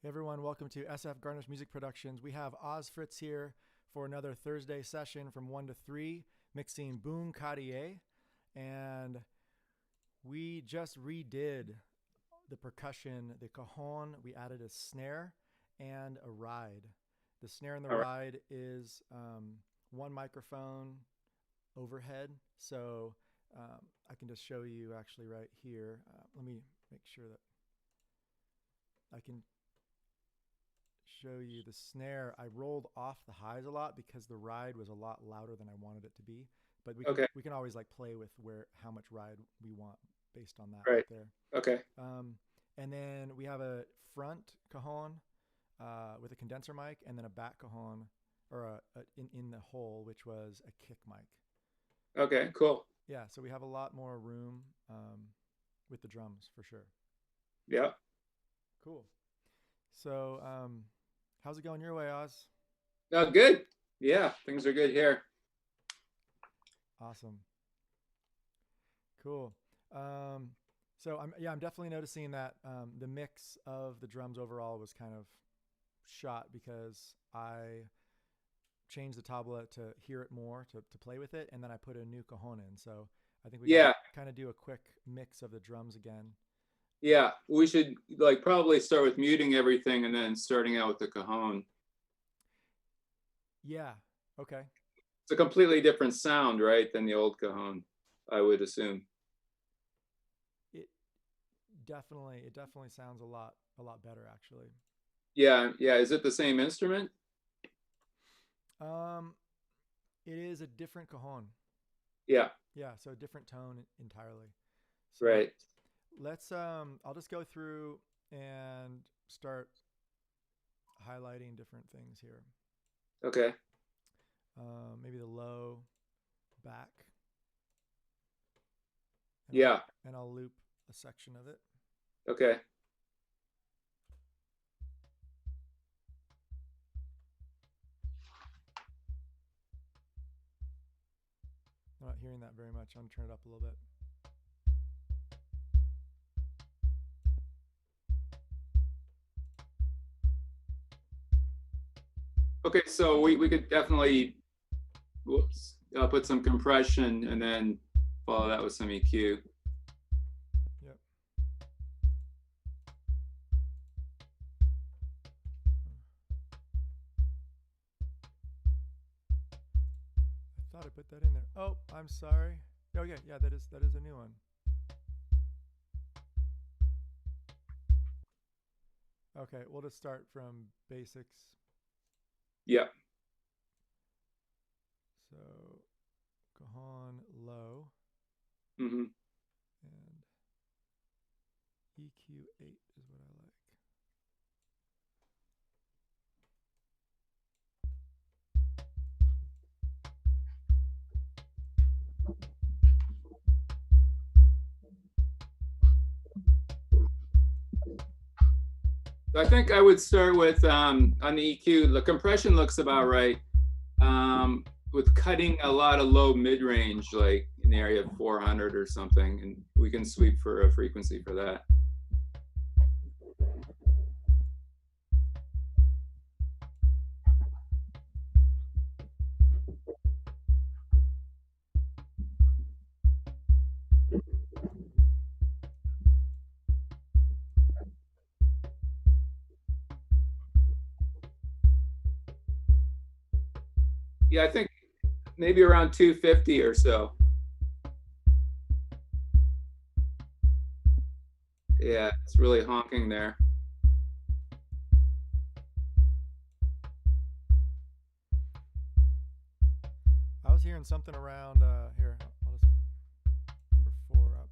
Everyone, welcome to SF Garnish Music Productions. We have Oz Fritz here for another Thursday session from 1 to 3, mixing Boon Carri E. And we just redid the percussion, the cajon. We added a snare and a ride. The snare and the All right. ride is one microphone overhead. So I can just show you actually right here. Let me make sure that I can show you the snare. I rolled off the highs a lot because the ride was a lot louder than I wanted it to be. But Okay. we can always like play with how much ride we want based on that Right. right there. Okay. And then we have a front cajon with a condenser mic, and then a back cajon or in the hole, which was a kick mic. Okay. Cool. Yeah, so we have a lot more room with the drums for sure. Yeah. Cool. So how's it going your way, Oz? Oh, good. Yeah, things are good here. Awesome. Cool. So I'm definitely noticing that the mix of the drums overall was kind of shot because I changed the tabla to hear it more, to play with it, and then I put a new cajon in. So I think we can Yeah. kind of do a quick mix of the drums again. Yeah. We should probably start with muting everything and then starting out with the cajon. Yeah. Okay. It's a completely different sound, right, than the old cajon, I would assume. It definitely sounds a lot better actually. Yeah. Yeah. Is it the same instrument? It is a different cajon. Yeah. Yeah, so a different tone entirely. So Right. let's I'll just go through and start highlighting different things here. Okay. Maybe the low back. And Yeah. I'll loop a section of it. Okay. I'm not hearing that very much. I'm gonna turn it up a little bit. Okay. So we could definitely, put some compression and then follow that with some EQ. Yep. I thought I put that in there. Oh, I'm sorry. Oh yeah, that is a new one. Okay, we'll just start from basics. Yeah. So cajon low Mm-hmm. and EQ8 is what I like. I think I would start with on the EQ. The compression looks about right. With cutting a lot of low mid range, like in the area of 400 or something, and we can sweep for a frequency for that. Yeah, I think maybe around 250 or so. Yeah, it's really honking there. I was hearing something around here. I'll just number 4 up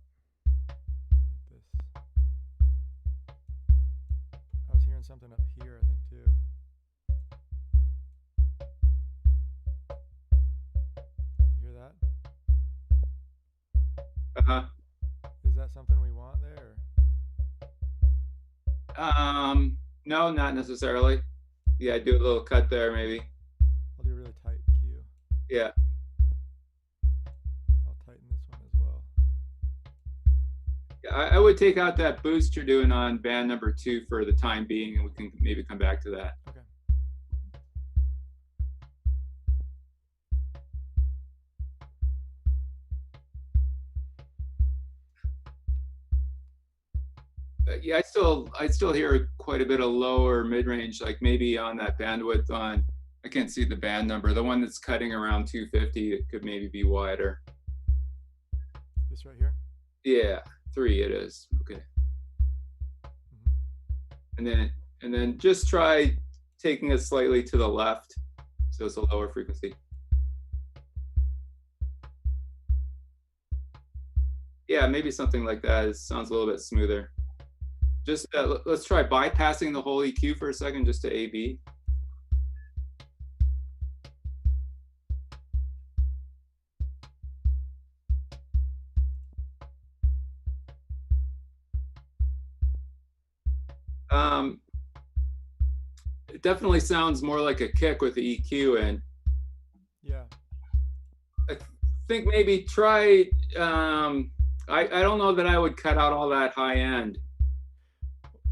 like this. I was hearing something up here, I think too. You hear that? Uh-huh. Is that something we want there? No, not necessarily. Yeah, do a little cut there maybe. I'll do a really tight cue. Yeah. I'll tighten this one as well. I would take out that boost you're doing on band number 2 for the time being, and we can maybe come back to that. Okay. Yeah, I still hear quite a bit of lower mid-range, like maybe on that bandwidth on, I can't see the band number, the one that's cutting around 250, it could maybe be wider. This right here? Yeah, 3 it is. Okay. Mm-hmm. And then just try taking it slightly to the left, so it's a lower frequency. Yeah, maybe something like that. It sounds a little bit smoother. Just let's try bypassing the whole EQ for a second, just to A/B. It definitely sounds more like a kick with the EQ in. Yeah. I think maybe try, I don't know that I would cut out all that high end.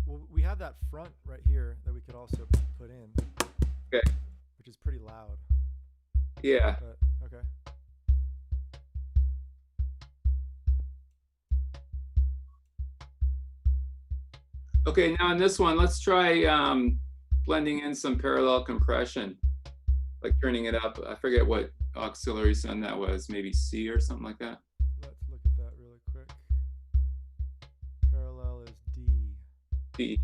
Well, we have that front right here that we could also put in. Okay. Which is pretty loud. Yeah. But, okay. Okay, now in this one, let's try blending in some parallel compression, like turning it up. I forget what auxiliary send that was, maybe C or something like that. Let's look at that really quick. Parallel is D. D.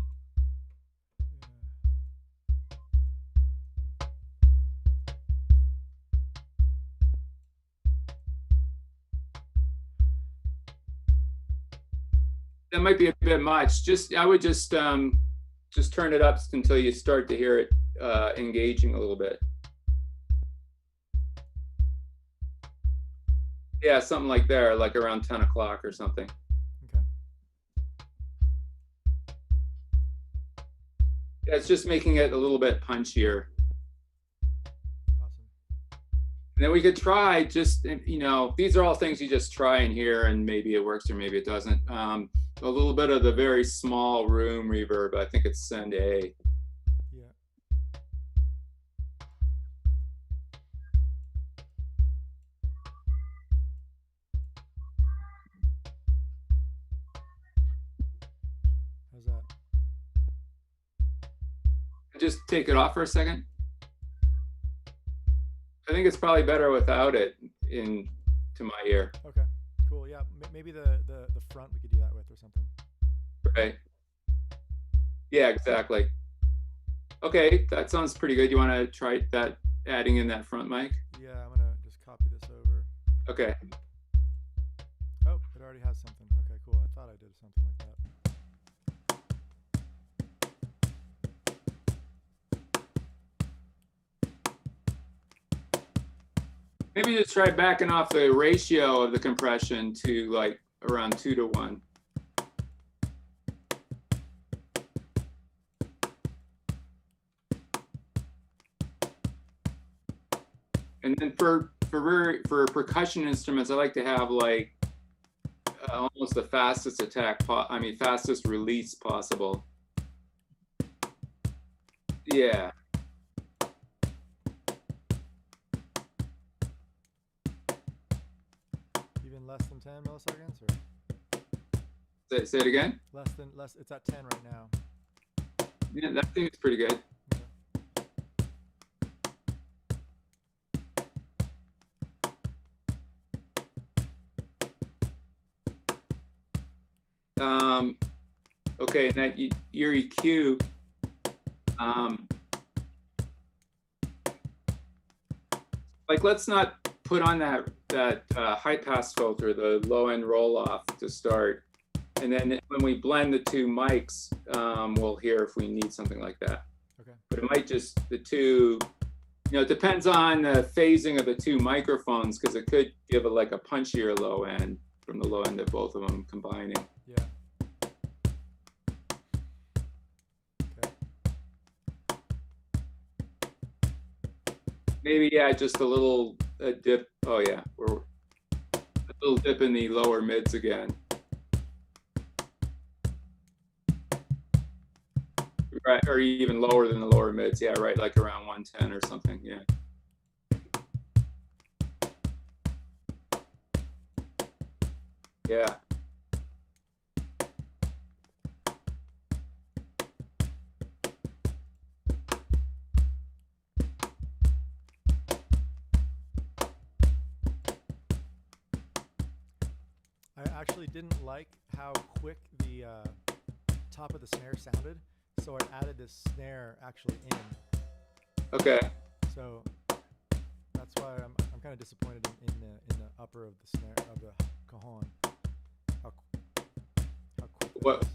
That might be a bit much. I would just turn it up until you start to hear it engaging a little bit. Yeah, something like there, like around 10 o'clock or something. Okay. Yeah, it's just making it a little bit punchier. Awesome. And then we could try just, these are all things you just try and hear, and maybe it works or maybe it doesn't. A little bit of the very small room reverb. I think it's send A. Yeah. How's that? Just take it off for a second. I think it's probably better without it to my ear. Okay. Cool. Yeah. Maybe the front we could do that with or something. Right. Yeah, exactly. Okay, that sounds pretty good. You want to try that, adding in that front mic? Yeah, I'm gonna just copy this over. Okay. Oh, it already has something. Okay, cool. I thought I did something like that. Maybe just try backing off the ratio of the compression to like around 2:1. And then for percussion instruments, I like to have like almost the fastest fastest release possible. Yeah. Even less than 10 milliseconds, or? Say it again? Less. It's at 10 right now. Yeah, that seems pretty good. Okay, and that your EQ, like let's not put on that high pass filter, the low end roll off to start, and then when we blend the two mics, we'll hear if we need something like that. Okay. But it might just it depends on the phasing of the two microphones, because it could give like a punchier low end from the low end of both of them combining. Yeah. Maybe, yeah, just a little dip. Oh yeah, we're a little dip in the lower mids again. Right, or even lower than the lower mids. Yeah, right, like around 110 or something. Yeah. Yeah. I actually didn't like how quick the top of the snare sounded, so I added this snare actually in. Okay. So that's why I'm kind of disappointed in the upper of the snare of the cajon. How quick that is.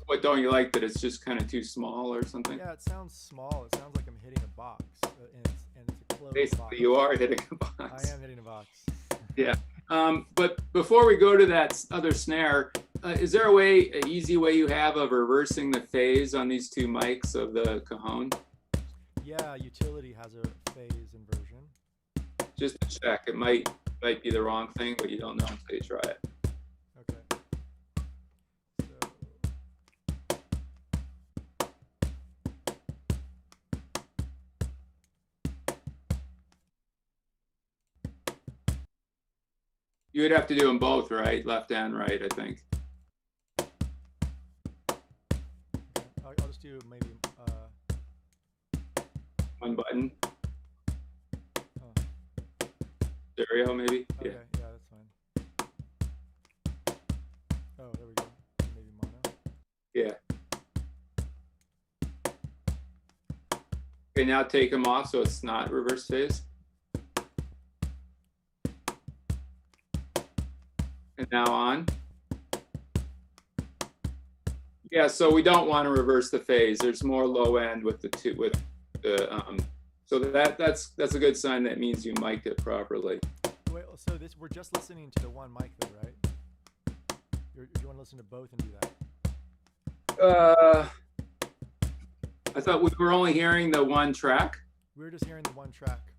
What don't you like, that it's just kind of too small or something? Yeah, it sounds small. It sounds like I'm hitting a box, and it's a closed Basically, box. you are hitting a box. I am hitting a box. Yeah. But before we go to that other snare, is there an easy way you have of reversing the phase on these two mics of the cajon? Yeah, utility has a phase inversion. Just to check. It might be the wrong thing, but you don't know until you try it. Okay. You would have to do them both, right? Left and right, I think. I'll just do maybe one button. Stereo, maybe? Okay, Yeah. yeah, that's fine. Oh, there we go. Maybe mono. Yeah. Okay, now take them off so it's not reverse phase. And now on. Yeah, so we don't want to reverse the phase. There's more low end with the two, with the so that's a good sign. That means you mic'd it properly. Wait, so we're just listening to the one mic though, right? You want to listen to both and do that? I thought we were only hearing the one track. We were just hearing the one track.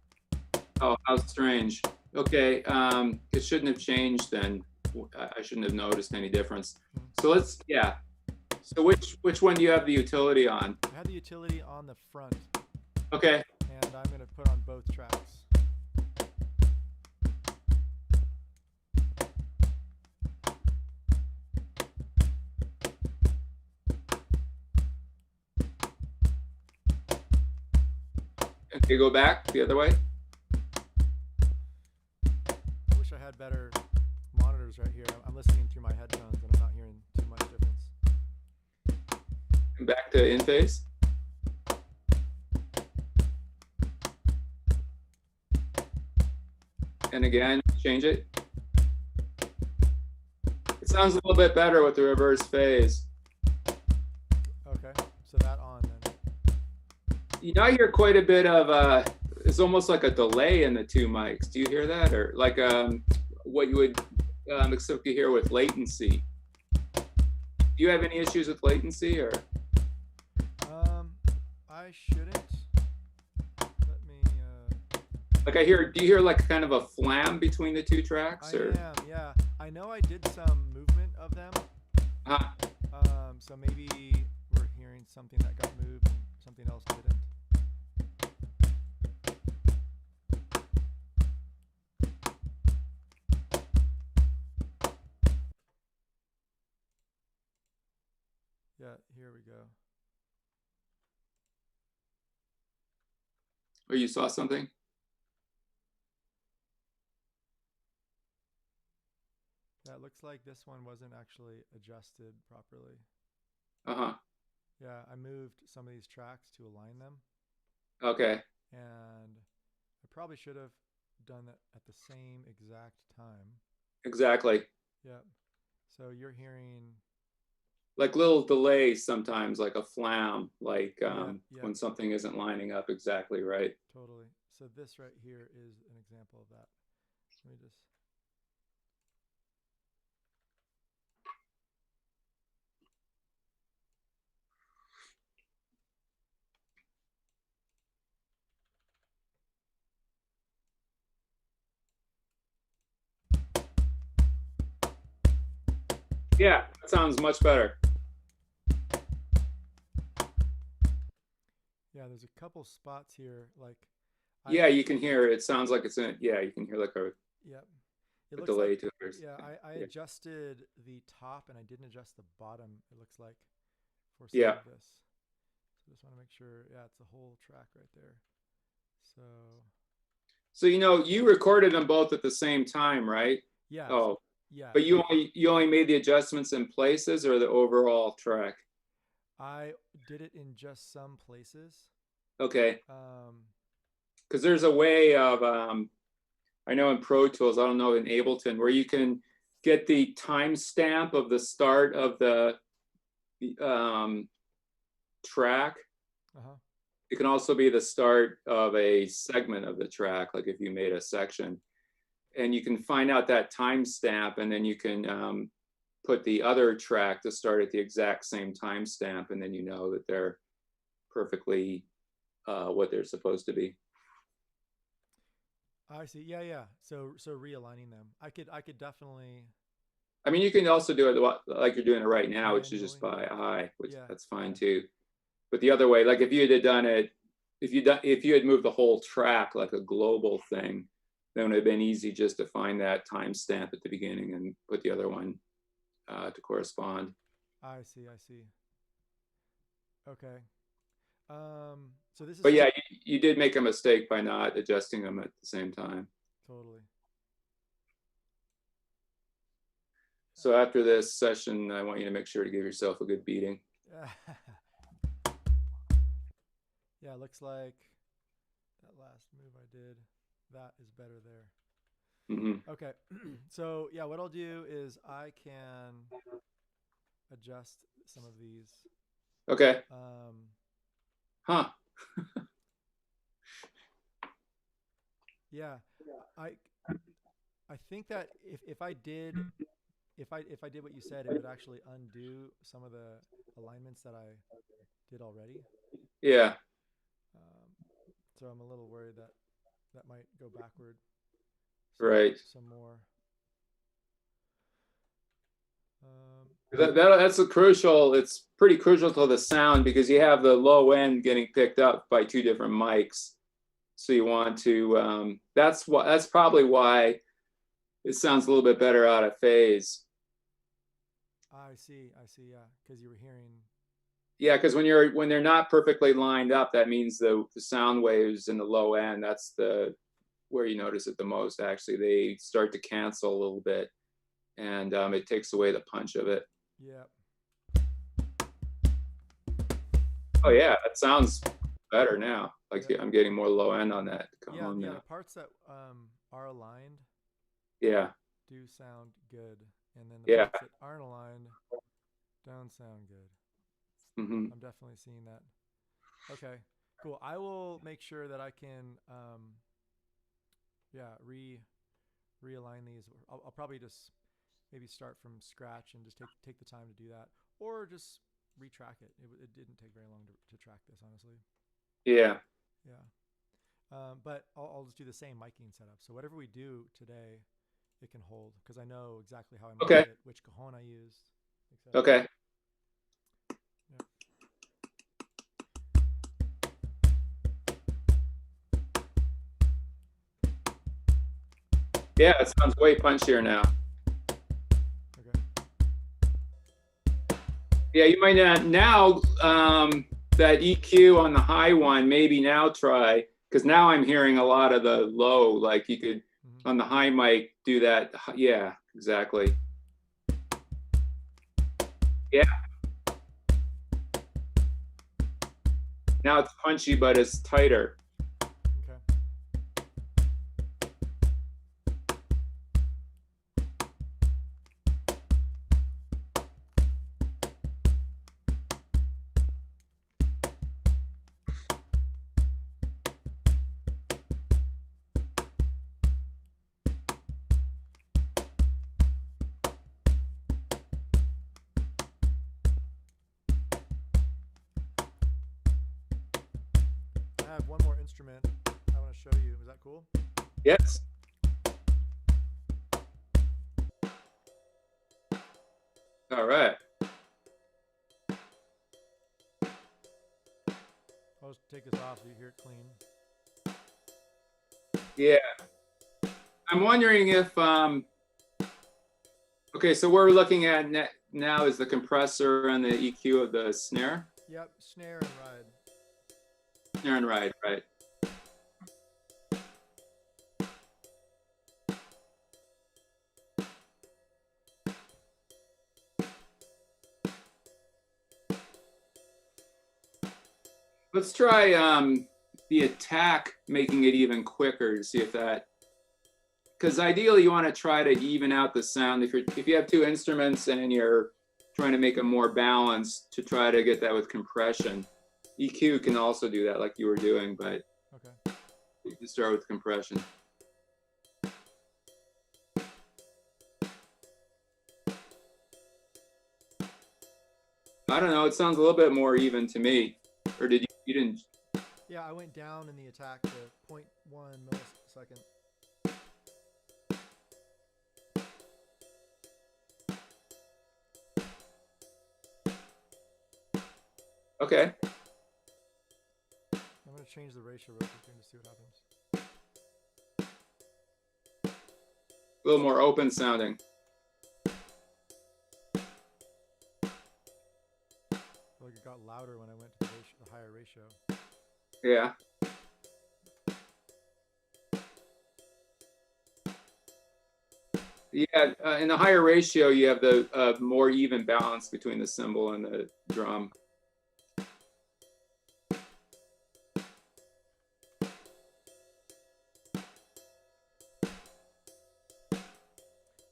Oh, how strange. Okay, it shouldn't have changed then. I shouldn't have noticed any difference. So let's, yeah. So which one do you have the utility on? I have the utility on the front. Okay. And I'm going to put on both tracks. Okay, go back the other way. I wish I had better monitors right here. I'm listening through my headphones and I'm not hearing too much difference. And back to in phase. And again, change it. It sounds a little bit better with the reverse phase. Okay, so that on then. You know, I hear quite a bit of, it's almost like a delay in the two mics. Do you hear that? Or like what you would expect to hear with latency. Do you have any issues with latency or? I shouldn't. Let me. Like do you hear like kind of a flam between the two tracks? I am, yeah. I know I did some movement of them. So maybe we're hearing something that got moved and something else didn't. Yeah, here we go. Or you saw something? Yeah, it looks like this one wasn't actually adjusted properly. Uh-huh. Yeah, I moved some of these tracks to align them. Okay. And I probably should have done that at the same exact time. Exactly. Yep. So you're hearing like little delays sometimes, like a flam, like yeah. when something isn't lining up exactly right. Totally. So this right here is an example of that. Let me just. Yeah, that sounds much better. there's a couple spots here. Like, Yeah, you can hear it. It sounds like it's in. Yeah, you can hear like yep. It a looks delay like, to it. yeah, I Yeah. adjusted the top and I didn't adjust the bottom, it looks like, for some Yeah. of this. So just want to make sure, yeah, it's the whole track right there. So, So you recorded them both at the same time, right? yeah, Oh, yeah. but you only made the adjustments in places or the overall track? I did it in just some places. Okay. Um, Because there's a way of I know in Pro Tools, I don't know in Ableton, where you can get the timestamp of the start of the track. uh-huh. It can also be the start of a segment of the track, like if you made a section. And you can find out that timestamp, and then you can put the other track to start at the exact same timestamp, and then you know that they're perfectly what they're supposed to be. I see. Yeah, yeah. So realigning them. I could definitely I mean, you can also do it like you're doing it right now, which is manually. just by eye, which Yeah. that's fine too. But the other way, like if you had done it, if you had moved the whole track like a global thing, then it would have been easy just to find that timestamp at the beginning and put the other one to correspond. I see. I see. Okay. So this is But some yeah, you did make a mistake by not adjusting them at the same time. totally. So after this session, I want you to make sure to give yourself a good beating. Yeah, looks like that last move I did, that is better there. Mm-hmm. Okay. So yeah, what I'll do is I can adjust some of these. Okay. Huh. Yeah, I I think that if I did if I did what you said, it would actually undo some of the alignments that I did already. Yeah. So I'm a little worried that that might go backward. Right. Some more. That's a crucial. It's pretty crucial to the sound because you have the low end getting picked up by two different mics. So you want to. That's probably why it sounds a little bit better out of phase. I see. I see. Yeah, because you were hearing. Yeah, because when they're not perfectly lined up, that means the sound waves in the low end. That's where you notice it the most. Actually, they start to cancel a little bit, and it takes away the punch of it. Yeah. Oh yeah, that sounds better now. Like Yeah. I'm getting more low end on that. Yeah, On yeah. now. The parts that are aligned Yeah. do sound good, and then the Yeah. parts that aren't aligned don't sound good. Mm-hmm. I'm definitely seeing that. Okay, cool. I will make sure that I can, yeah, realign these. I'll probably just maybe start from scratch and just take the time to do that, or just retrack it. It didn't take very long to track this, honestly. Yeah. Yeah. But I'll just do the same miking setup. So whatever we do today, it can hold because I know exactly how I mic it, which cajon I used, etc. Okay. Yeah, it sounds way punchier now. Okay. Yeah, you might not now. That EQ on the high one, maybe now try because now I'm hearing a lot of the low. Like you could on the high mic do that. Yeah, exactly. Yeah. Now it's punchy, but it's tighter. Okay. I have one more instrument I want to show you. Is that cool? Yes. All right. I'll just take this off so you hear it clean. Yeah. I'm wondering if, okay, so we're looking at now is the compressor and the EQ of the snare? Yep, snare and ride. Snare and ride, right. Let's try the attack, making it even quicker to see if that, because ideally you want to try to even out the sound. If you have two instruments and you're trying to make them more balanced, to try to get that with compression. EQ can also do that like you were doing, but okay. You start with compression. I don't know, it sounds a little bit more even to me. Or did you didn't? Yeah, I went down in the attack to 0.1 millisecond. Okay. I'm going to change the ratio real quick and just see what happens. A little more open sounding. I feel like it got louder when I went to the higher ratio. Yeah. Yeah, in the higher ratio, you have the more even balance between the cymbal and the drum. I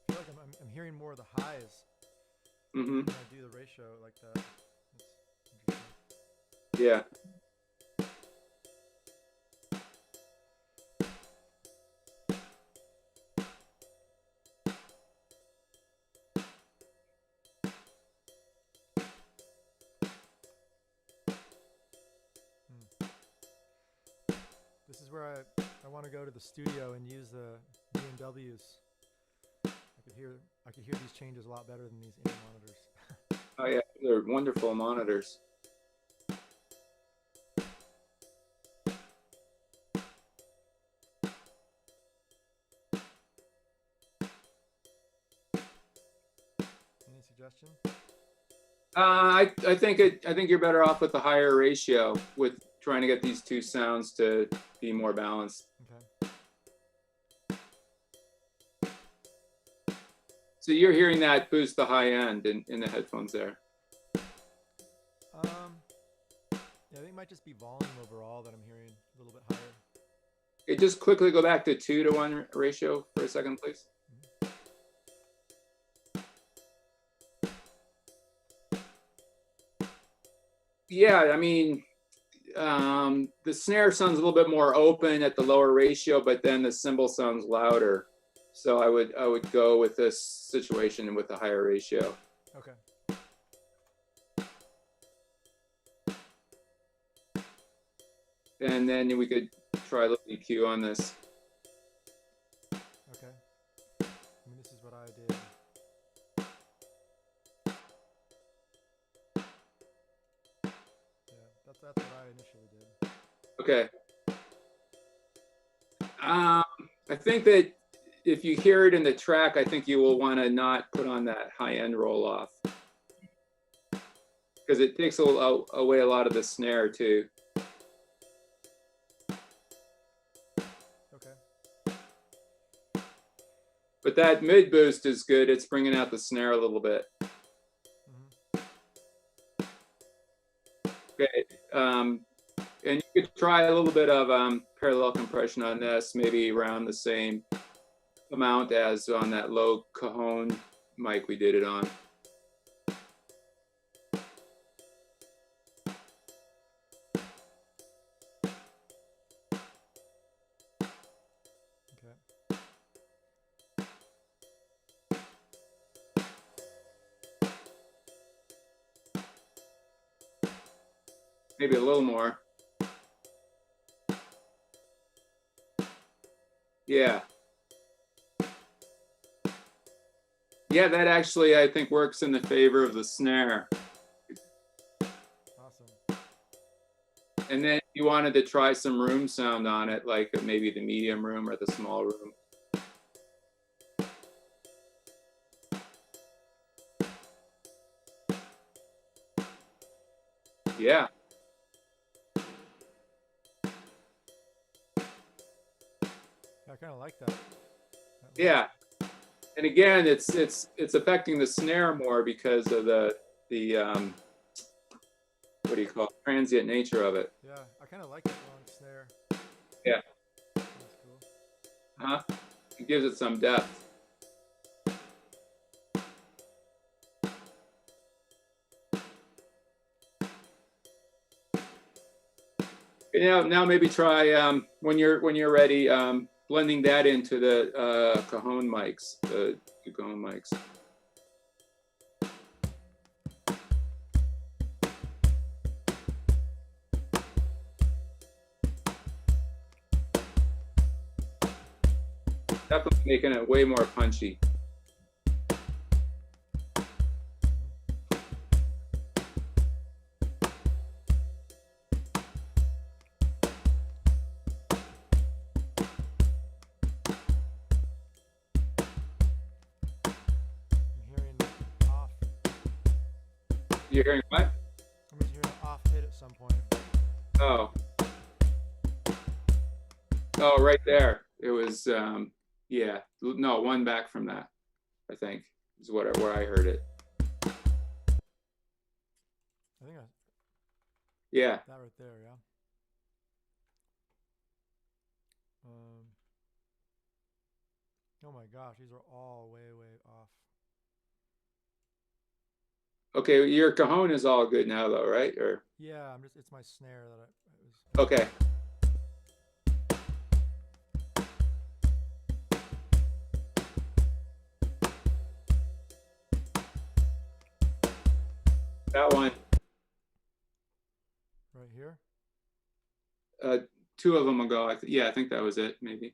feel like I'm hearing more of the highs Mm-hmm. when I do the ratio like that. That's interesting. Yeah. This is where I want to go to the studio and use the BMWs. I could hear these changes a lot better than these in monitors. Oh yeah, they're wonderful monitors. Any suggestion? I think you're better off with the higher ratio, with trying to get these two sounds to be more balanced. Okay. So you're hearing that boost the high end in the headphones there. Yeah, I think it might just be volume overall that I'm hearing a little bit higher. Okay, just quickly go back to 2-to-1 ratio for a second, please. Yeah, I mean, the snare sounds a little bit more open at the lower ratio, but then the cymbal sounds louder. So I would go with this situation with the higher ratio. Okay. And then we could try a little EQ on this. Okay. I mean, this is what I did. Yeah, that's what I initially did. Okay. I think that if you hear it in the track, I think you will want to not put on that high end roll off, because it takes away a lot of the snare too. Okay. But that mid boost is good. It's bringing out the snare a little bit. Okay. And you could try a little bit of parallel compression on this, maybe around the same amount as on that low cajon mic we did it on. Okay. Maybe a little more. Yeah. Yeah, that actually, I think, works in the favor of the snare. Awesome. And then you wanted to try some room sound on it, like maybe the medium room or the small room. Yeah. I kind of like that. Yeah. And again, it's affecting the snare more because of the what do you call it? Transient nature of it. Yeah, I kind of like that long snare. Yeah. That's cool. Huh? It gives it some depth. Now maybe try when you're ready, blending that into the cajon mics, the cajon mics. Definitely making it way more punchy. You're hearing what? I'm just hearing an off hit at some point. Oh. Oh, right there. It was, yeah. No, one back from that, I think, is where I heard it. I think yeah. That right there, yeah. Oh my gosh, these are all way off. Okay, your cajon is all good now, though, right? Or yeah, it's my snare that was. Okay. That one. Right here? Two of them ago. Yeah, I think that was it, maybe.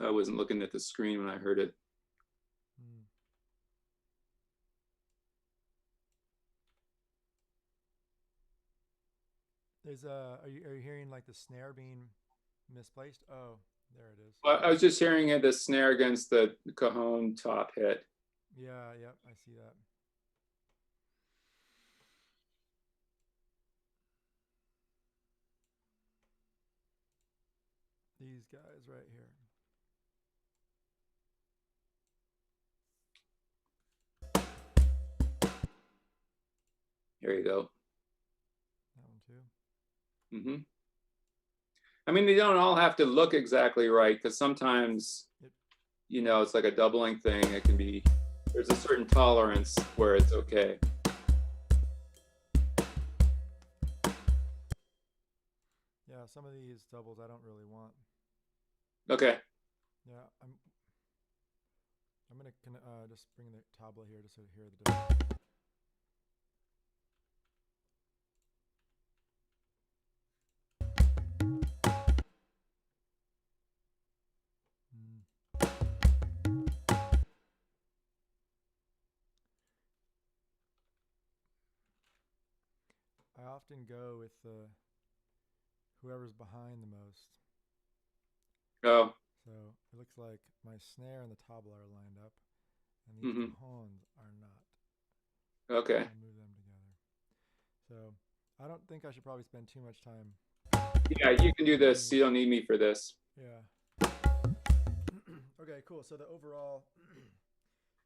I wasn't looking at the screen when I heard it. Are you hearing like the snare being misplaced? Oh, there it is. Well, I was just hearing the snare against the cajon top hit. Yeah, yep, I see that. These guys right here. Here you go. That one too. Mm-hmm. I mean, they don't all have to look exactly right, because sometimes, you know, it's like a doubling thing. It can be, there's a certain tolerance where it's okay. Yeah, some of these doubles I don't really want. Okay. Yeah, I'm gonna just bring the tabla here just so you hear the difference. I often go with whoever's behind the most. Oh. So it looks like my snare and the tabla are lined up, and these cajons are not. Okay. I'll move them together. So I don't think I should probably spend too much time. Yeah, you can do this. You don't need me for this. Yeah. Okay, cool. So the overall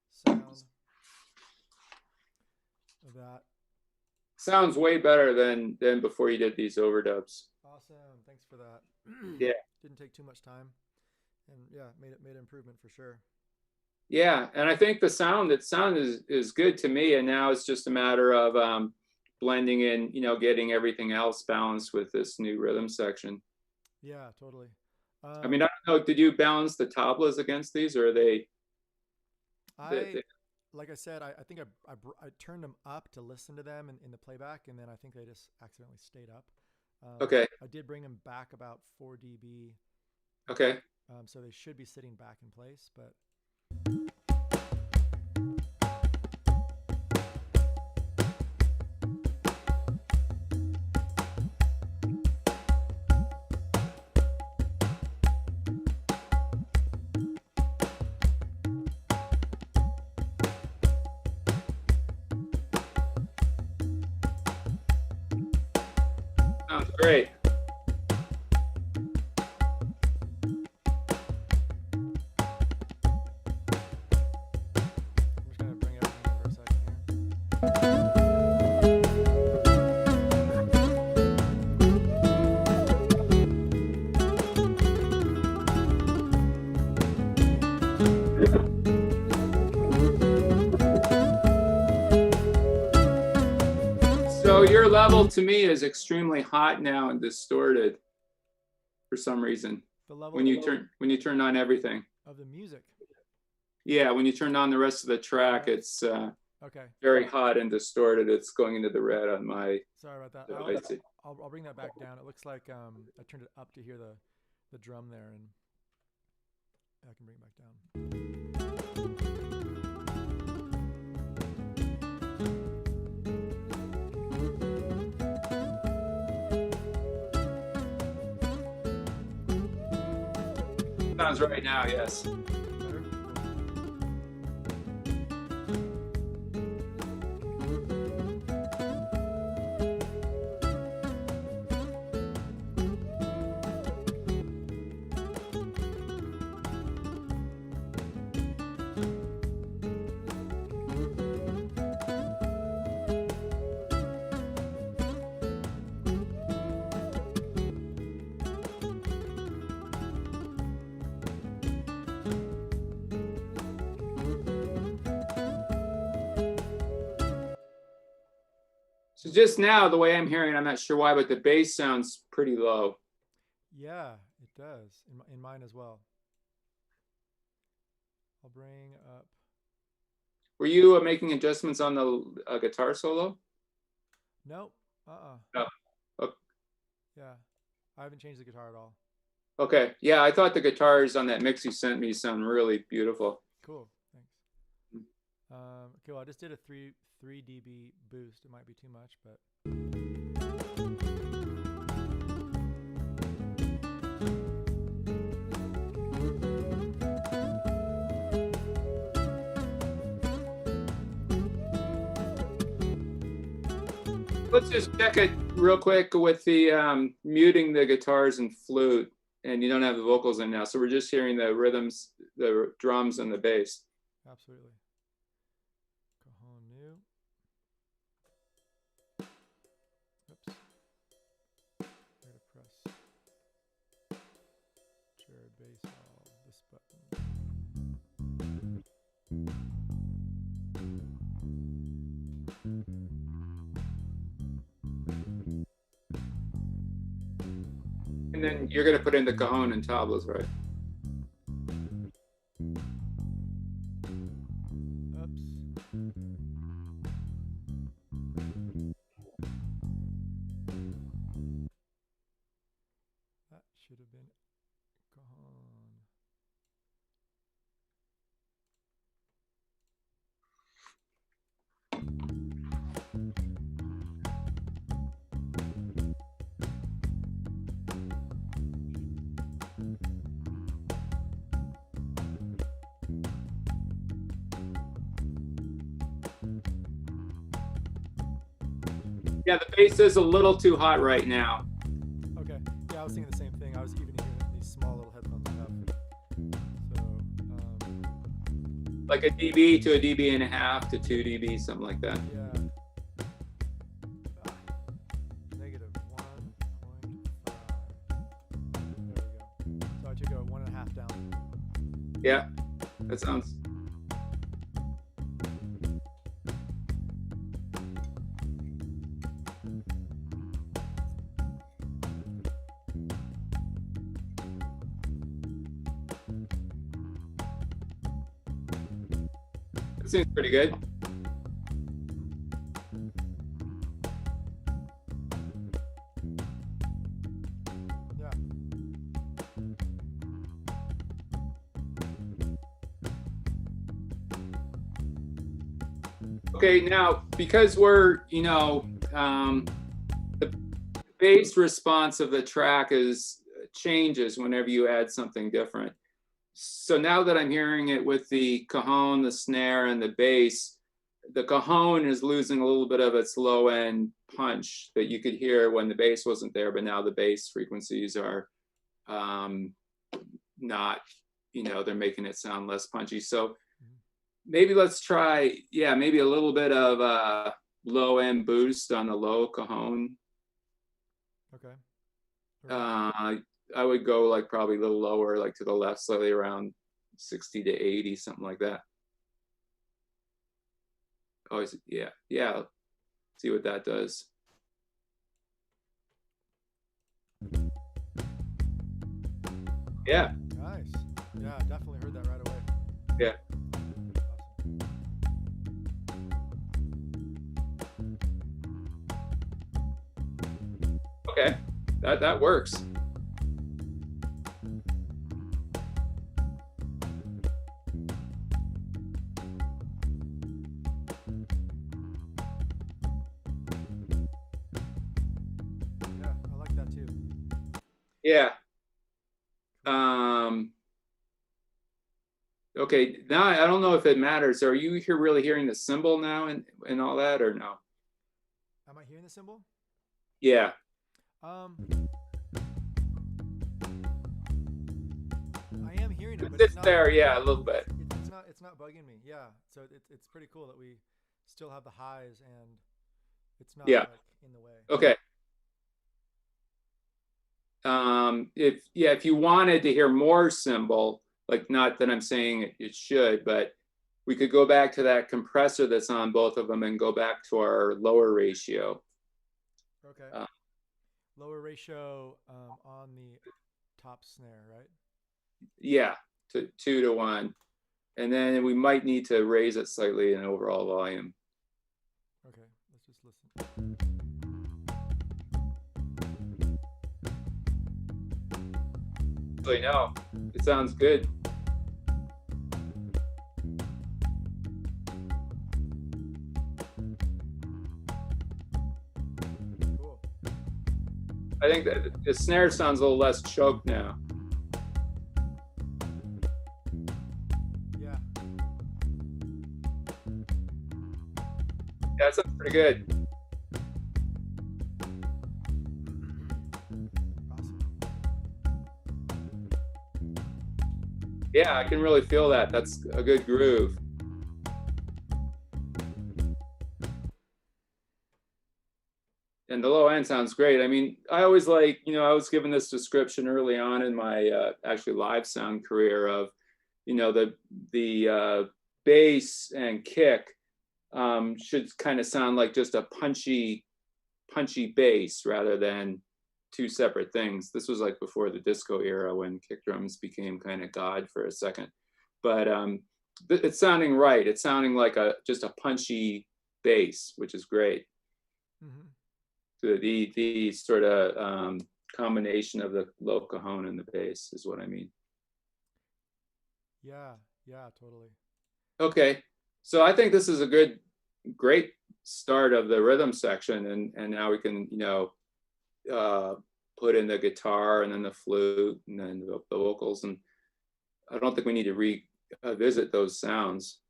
sound of that sounds way better than before you did these overdubs. Awesome. Thanks for that. Yeah. Didn't take too much time, and yeah, made improvement for sure. Yeah, and I think the sound is good to me, and now it's just a matter of blending in, you know, getting everything else balanced with this new rhythm section. Yeah, totally. I mean, I don't know, did you balance the tablas against these, or are they? Like I said, I think I turned them up to listen to them in the playback, and then I think they just accidentally stayed up. Okay. I did bring them back about 4 dB. Okay. So they should be sitting back in place, but. great. I'm just gonna bring everything in for a second here. So your level to me is extremely hot now and distorted for some reason. The level When you turn on everything. of the music. Yeah, when you turn on the rest of the track, it's Okay. very hot and distorted. It's going into the red on my Sorry about that. device. I'll bring that back down. It looks like I turned it up to hear the drum there, and I can bring it back down. Sounds right now, yes. Better? So just now, the way I'm hearing, I'm not sure why, but the bass sounds pretty low. Yeah, it does. In mine as well. I'll bring up. Were you making adjustments on the guitar solo? Nope. Oh. Okay. Yeah, I haven't changed the guitar at all. Okay. Yeah, I thought the guitars on that mix you sent me sound really beautiful. Cool. Thanks. Okay, well, I just did a 3 dB boost. It might be too much, but. Let's just check it real quick with the muting the guitars and flute, and you don't have the vocals in now. So we're just hearing the rhythms, the drums, and the bass. Absolutely. Cajon new. Oops. I gotta press shared bass all this button. And then you're going to put in the cajon and tablas, right? Oops. That should have been cajon. Yeah, the bass is a little too hot right now. Okay. Yeah, I was thinking the same thing. I was even hearing these small little headphones I have. So, Like a dB to a dB and a half to 2 dB, something like that. yeah. Negative 1.5. There we go. So I took a 1.5 down. Yeah, that sounds. That seems pretty good. Yeah. Okay, now because we're, the bass response of the track changes whenever you add something different. So now that I'm hearing it with the cajon, the snare, and the bass, the cajon is losing a little bit of its low end punch that you could hear when the bass wasn't there, but now the bass frequencies are not, they're making it sound less punchy. So maybe let's try, maybe a little bit of low end boost on the low cajon. Okay. I would go like probably a little lower, like to the left, slightly around 60 to 80, something like that. Oh, yeah. See what that does. Yeah. Nice. Yeah, I definitely heard that right away. Yeah. Okay, that works. Yeah, I like that too. Yeah. Okay, now I don't know if it matters. Are you really hearing the cymbal now and all that, or no? Am I hearing the cymbal? Yeah. I am hearing it, but It's there, yeah, a little bit. It's not bugging me. Yeah, so it's pretty cool that we still have the highs and it's not like in the way. Okay. If you wanted to hear more cymbal, like, not that I'm saying it should, but we could go back to that compressor that's on both of them and go back to our lower ratio. Okay. Lower ratio on the top snare, right? Yeah, to 2 to 1. And then we might need to raise it slightly in overall volume. Okay, let's just listen. Actually, no, it sounds good. Cool. I think that the snare sounds a little less choked now. Yeah. Yeah, that sounds pretty good. Yeah, I can really feel that. That's a good groove. And the low end sounds great. I mean, I always like, I was given this description early on in my actually live sound career of, the bass and kick should kind of sound like just a punchy bass rather than two separate things. This was like before the disco era when kick drums became kind of god for a second. But it's sounding right. It's sounding like just a punchy bass, which is great. Mm-hmm. So the sort of combination of the low cajon and the bass is what I mean. Yeah, totally. Okay, so I think this is a great start of the rhythm section, and now we can, put in the guitar and then the flute and then the vocals, and I don't think we need to revisit those sounds.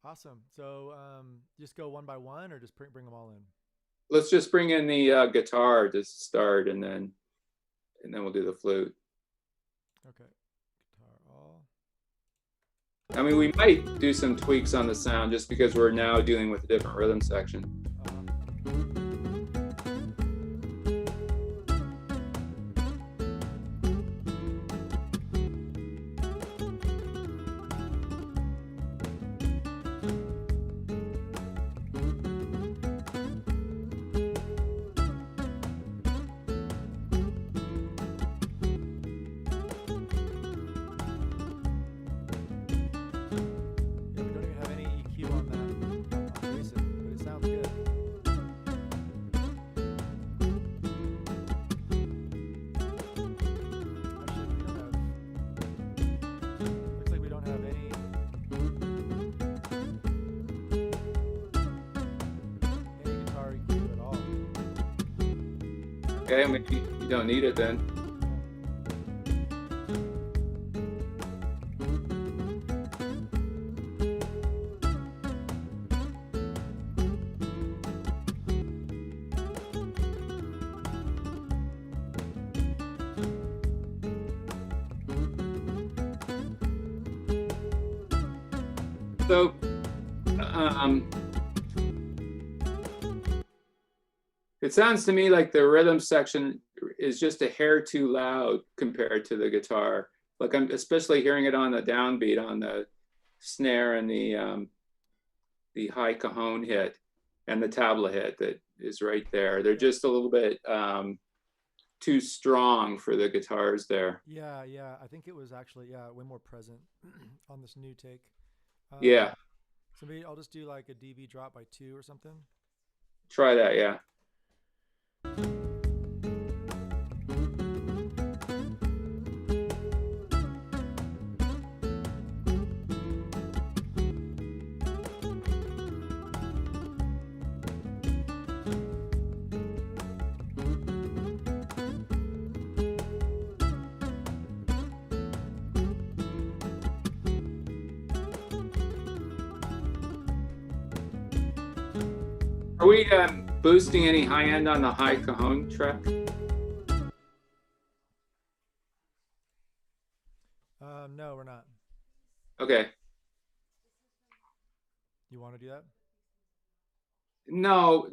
Awesome. So just go one by one, or just bring them all in? Let's just bring in the guitar to start, and then we'll do the flute. Okay. Guitar all. I mean, we might do some tweaks on the sound just because we're now dealing with a different rhythm section. Okay, maybe you don't need it then. So, um, it sounds to me like the rhythm section is just a hair too loud compared to the guitar. Like I'm especially hearing it on the downbeat on the snare and the high cajon hit and the tabla hit that is right there. They're just a little bit too strong for the guitars there. Yeah, yeah. I think it was actually way more present on this new take. Yeah, So maybe I'll just do like a dB drop by 2 or something. try that. Yeah. Are we boosting any high end on the high cajon track? No, we're not. Okay. You want to do that? No,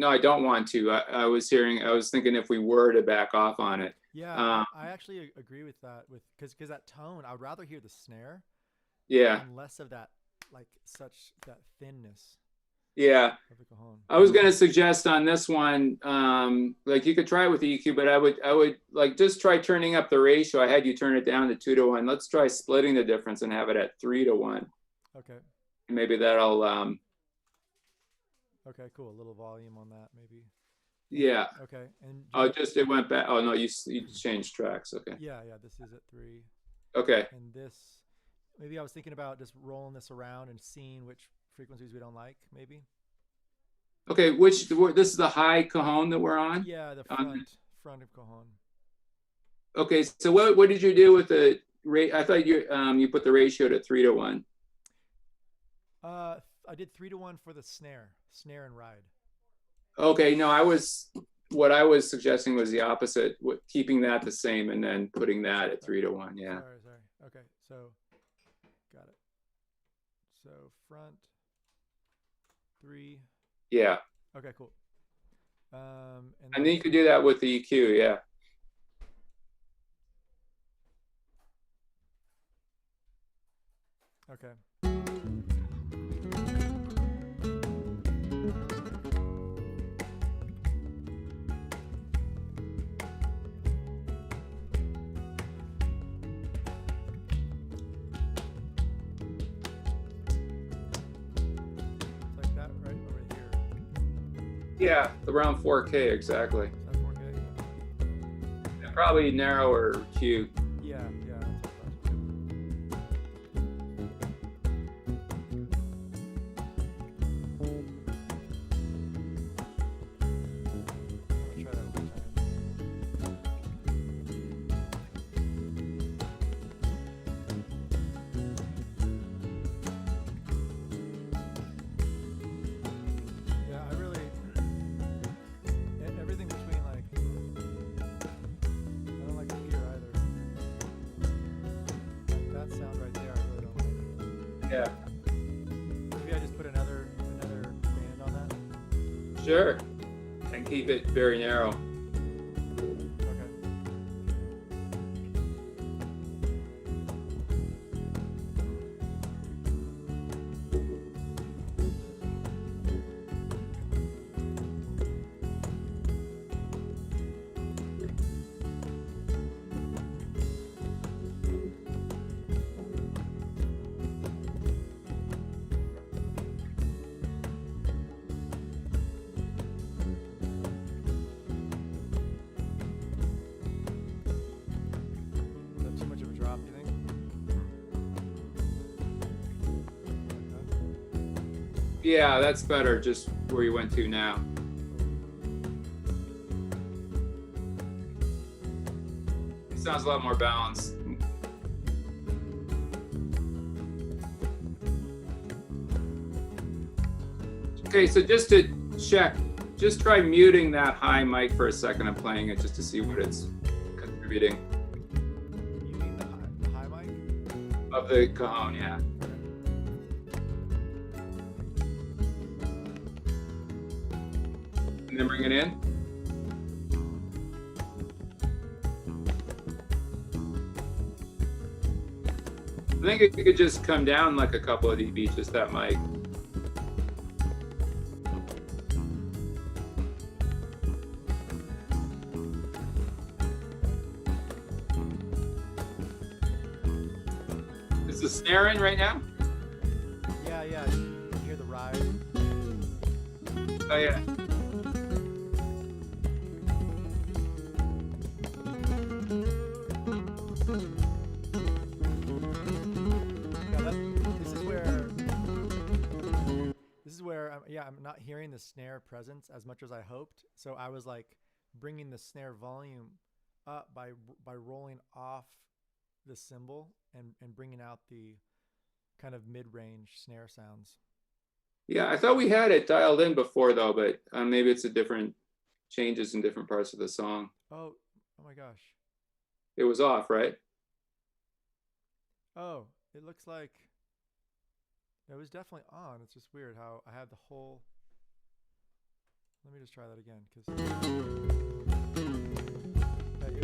I don't want to. I was thinking if we were to back off on it. Yeah, I actually agree with that. Because that tone, I would rather hear the snare. Yeah. And less of that, like that thinness. Yeah. Of the cajon. I was going to suggest on this one, like you could try it with the EQ, but I would like just try turning up the ratio. I had you turn it down to 2-1. Let's try splitting the difference and have it at 3-1. Okay. Maybe that'll. Okay, cool. A little volume on that, maybe. Yeah. Okay. And it went back. Oh no, you changed tracks. Okay. Yeah, this is at 3. Okay. And this, maybe I was thinking about just rolling this around and seeing which frequencies we don't like, maybe. Okay, this is the high cajon that we're on? Yeah, the front of cajon. Okay, so what did you do with the rate? I thought you put the ratio to 3-1. I did 3-1 for the snare and ride. Okay, no, what I was suggesting was the opposite, keeping that the same and then putting that at 3-1. Yeah. Sorry. Okay, so got it. So front 3. Yeah. Okay, cool. And then you could do that with the EQ. Yeah. Okay. Yeah, around 4K exactly. Is that 4K? Yeah, probably narrower Q. Yeah. Yeah. Maybe I just put another band on that. Sure. And keep it very narrow. Okay. Yeah, that's better, just where you went to now. It sounds a lot more balanced. Okay, so just to check, just try muting that high mic for a second and playing it just to see what it's contributing. You mean the high mic? Of the cajon, yeah. and then bring it in. I think it could just come down like a couple of dB, just that mic. Is the snare in right now? Yeah, yeah. You can hear the ride. Oh yeah. This is where I'm not hearing the snare presence as much as I hoped. So I was like bringing the snare volume up by rolling off the cymbal and bringing out the kind of mid-range snare sounds. Yeah, I thought we had it dialed in before though, but maybe it's a different changes in different parts of the song. Oh my gosh. It was off, right? Oh, it looks like it was definitely on. It's just weird how I had the whole. Let me just try that again because it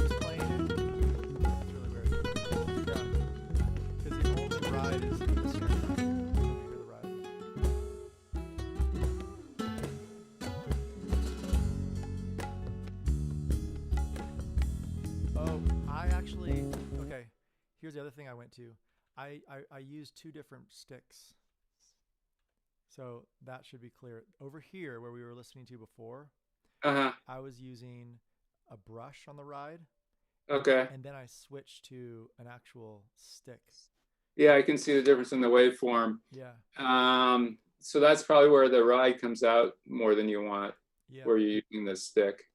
was playing. It's really weird. Yeah, because the only ride is the snare. You hear the ride. Oh, I actually. Okay, here's the other thing I went to. I used two different sticks. So that should be clear. Over here, where we were listening to before, I was using a brush on the ride. Okay. And then I switched to an actual stick. Yeah, I can see the difference in the waveform. Yeah. So that's probably where the ride comes out more than you want, Yeah. where you're using the stick.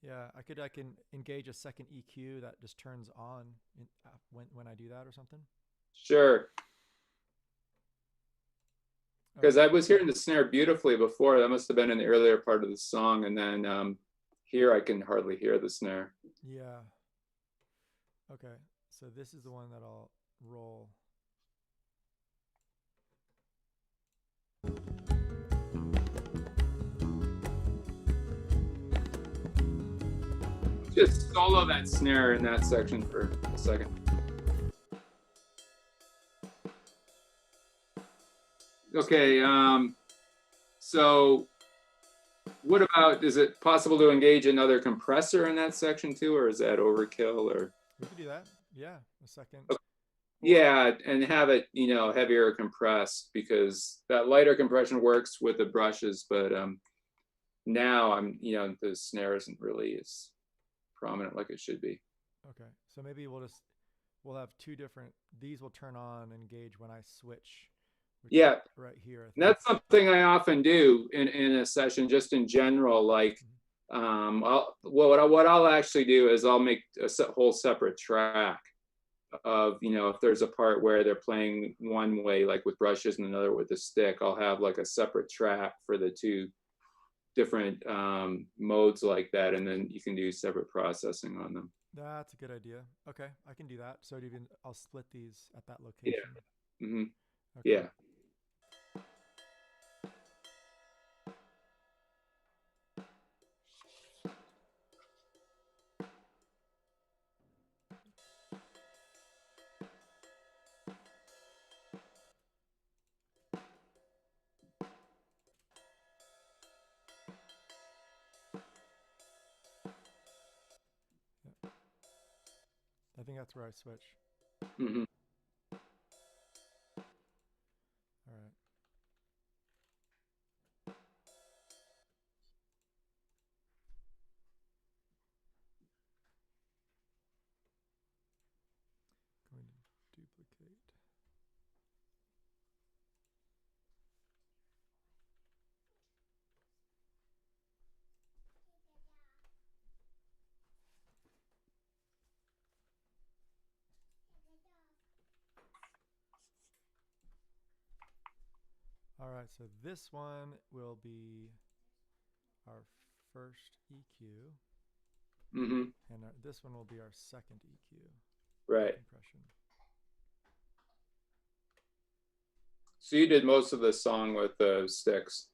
Yeah, I can engage a second EQ that just turns on when I do that or something. Sure. Because I was hearing the snare beautifully before. That must have been in the earlier part of the song. And then here I can hardly hear the snare. Yeah. Okay. So this is the one that I'll roll. Just solo that snare in that section for a second. Okay, so what about, is it possible to engage another compressor in that section too, or is that overkill? Or we could do that. Yeah, a second. Okay. Yeah, and have it, heavier compressed, because that lighter compression works with the brushes, but now the snare isn't really as prominent like it should be. Okay, so maybe we'll have two different. These will turn on and engage when I switch. Yeah, right here. And that's something I often do in a session, just in general. Like, what I'll actually do is I'll make a whole separate track of, if there's a part where they're playing one way, like with brushes, and another with the stick, I'll have like a separate track for the two different modes like that, and then you can do separate processing on them. That's a good idea. Okay, I can do that. So I'll split these at that location. Yeah. Mm-hmm. Okay. Yeah. I think that's where I switch. Mm-hmm. All right. Going to duplicate. All right, so this one will be our first EQ. Mm-hmm. And this one will be our second EQ. Right. Compression. So you did most of the song with the sticks.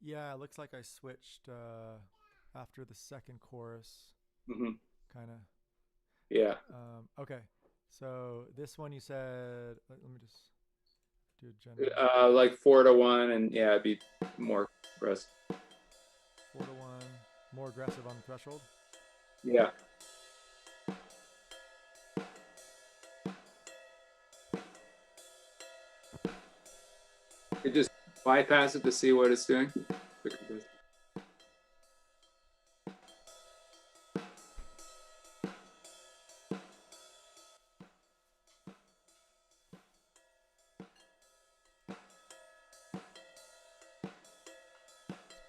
Yeah, it looks like I switched after the second chorus, Hmm. kind of. Yeah. Okay, so this one you said. Let me just do a general. Like 4-to-1, and yeah, it'd be more aggressive. 4-to-1, more aggressive on the threshold. Yeah. You just bypass it to see what it's doing. It's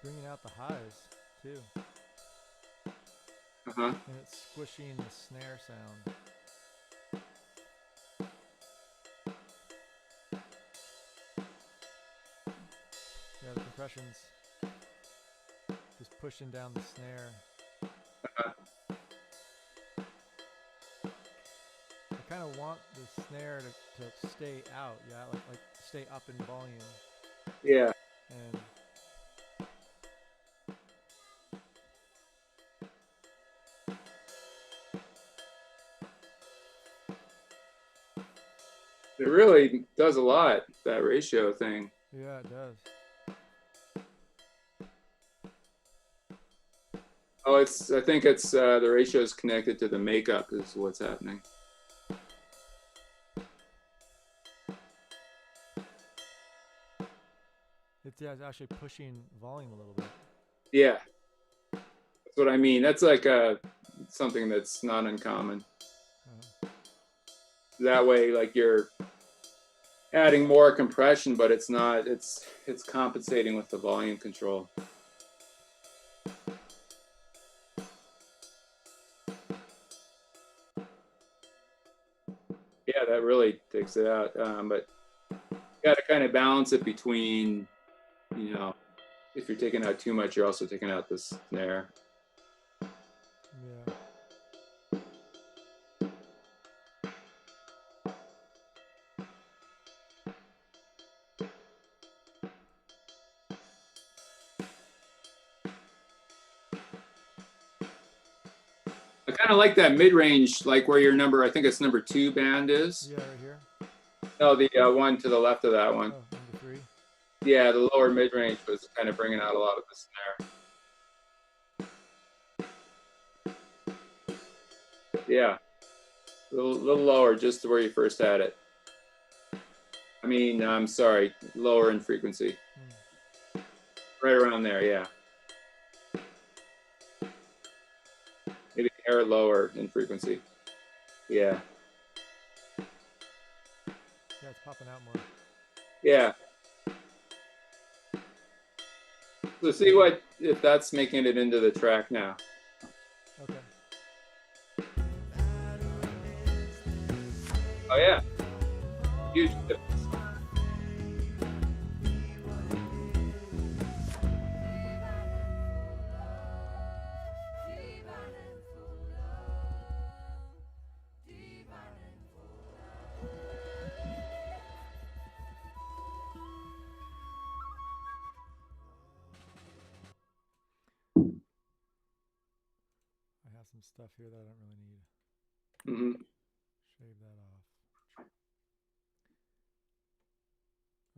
bringing out the highs too, Uh-huh. and it's squishing the snare sound. Yeah, the compression's just pushing down the snare. Uh-huh. I kind of want the snare to stay out, yeah, like stay up in volume. Yeah. And It really does a lot, that ratio thing. yeah, it does. Oh, I think it's the ratio is connected to the makeup is what's happening. It's actually pushing volume a little bit. Yeah. That's what I mean. That's like something that's not uncommon. That way, like you're adding more compression, but it's not, it's compensating with the volume control. Yeah, that really takes it out. But you got to kind of balance it between, you know, if you're taking out too much, you're also taking out the snare. Yeah. I kind of like that mid-range, like where your number, I think it's number 2 band is. Yeah, right here. No, the one to the left of that one. Oh, number 3. Yeah, the lower mid-range was kind of bringing out a lot of the snare. Yeah, a little lower, just to where you first had it. I mean, I'm sorry, lower in frequency. Right around there, yeah. Maybe a hair lower in frequency. Yeah. Yeah, it's popping out more. Yeah. So see what if that's making it into the track now. Okay. Oh yeah. Huge difference. I have some stuff here that I don't really need. Mm-hmm. Shave that off.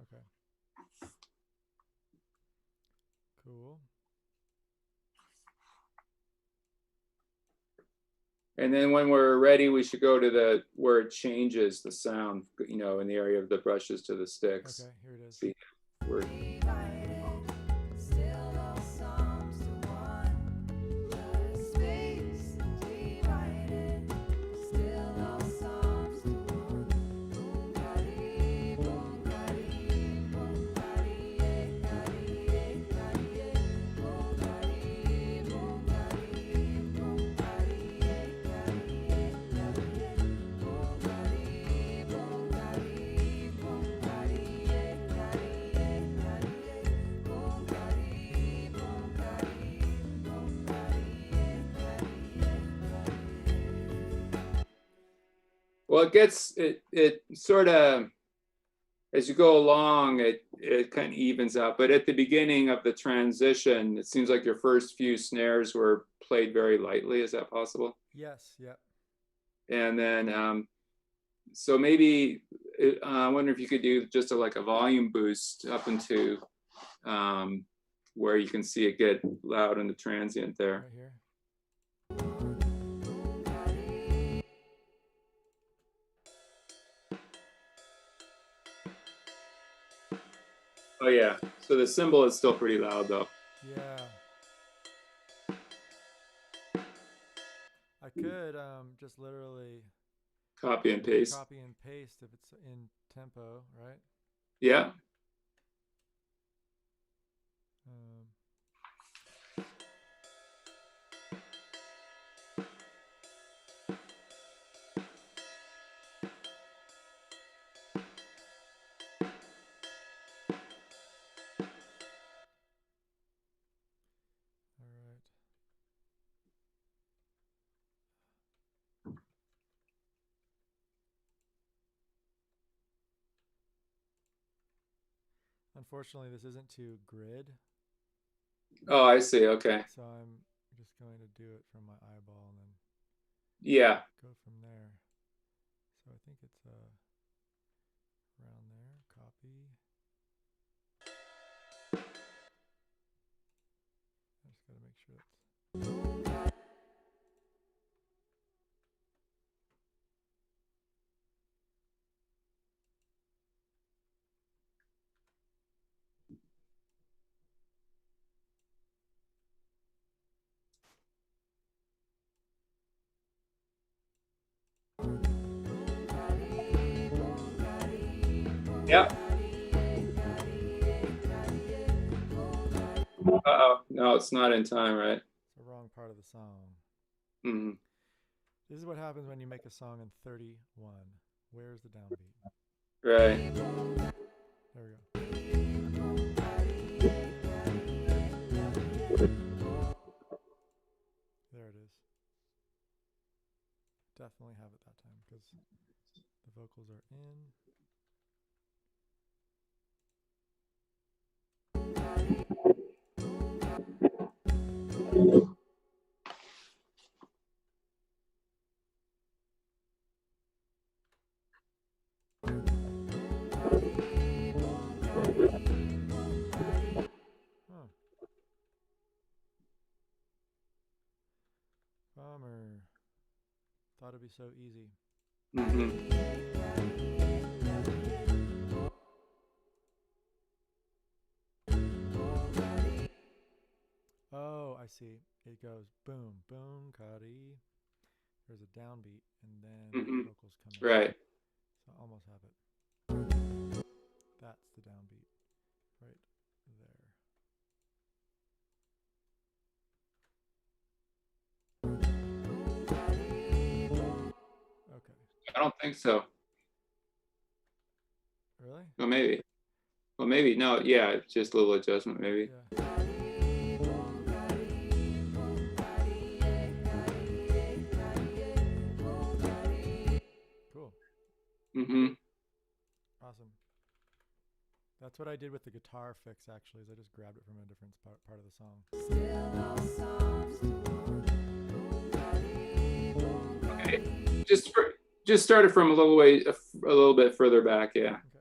Okay. Cool. And then when we're ready, we should go to the where it changes the sound, you know, in the area of the brushes to the sticks. Okay, here it is. See where. Well, it sort of as you go along, it kind of evens out. But at the beginning of the transition, it seems like your first few snares were played very lightly. Is that possible? Yes. Yep. And then, so maybe I wonder if you could do just like a volume boost up into where you can see it get loud in the transient there. Right here. Oh yeah. So the cymbal is still pretty loud though. Yeah. I could just literally Copy and paste. copy and paste if it's in tempo, right? Yeah. All right. Unfortunately, this isn't to grid, Oh, I see. Okay. so I'm just going to do it from my eyeball and then Yeah. go from there. So I think it's around there. Copy. I just got to make sure it's. Yep. Uh-oh. No, it's not in time, right? It's the wrong part of the song. Mm-hmm. This is what happens when you make a song in 31. Where's the downbeat? Right. There we go. There it is. Definitely have it that time because the vocals are in. Huh. Bummer. Thought it'd be so easy. Mm-hmm. Oh, I see. It goes boom, boom, Carri. There's a downbeat, and then vocals come in. Right. So I almost have it. That's the downbeat right there. Okay. I don't think so. Really? Well, maybe. Well, maybe. No, yeah, just a little adjustment, maybe. Yeah. Cool. Mm-hmm. Awesome. That's what I did with the guitar fix, actually, is I just grabbed it from a different part of the song. Okay. Just start it from a little bit further back, yeah. Okay.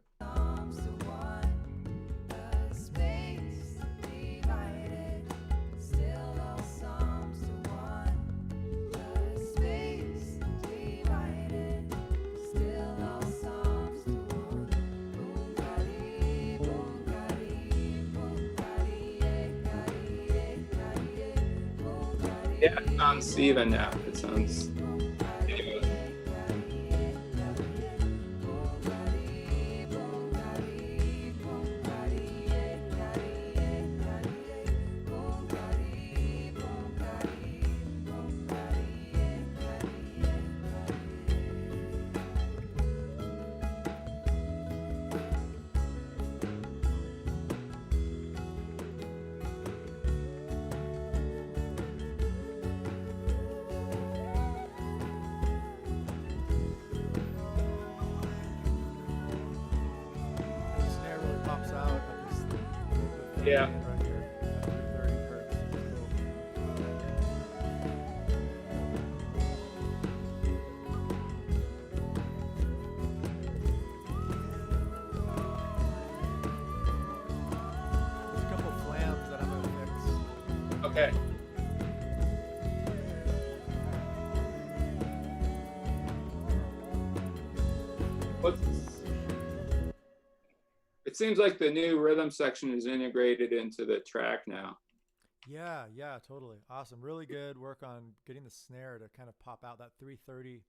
Yeah, it sounds even now. It sounds. Yeah. Right here at 330 hertz. There's a couple flams that I'm gonna fix. Okay. What's It seems like the new rhythm section is integrated into the track now. Yeah, yeah, totally. Awesome. Really good work on getting the snare to kind of pop out that 330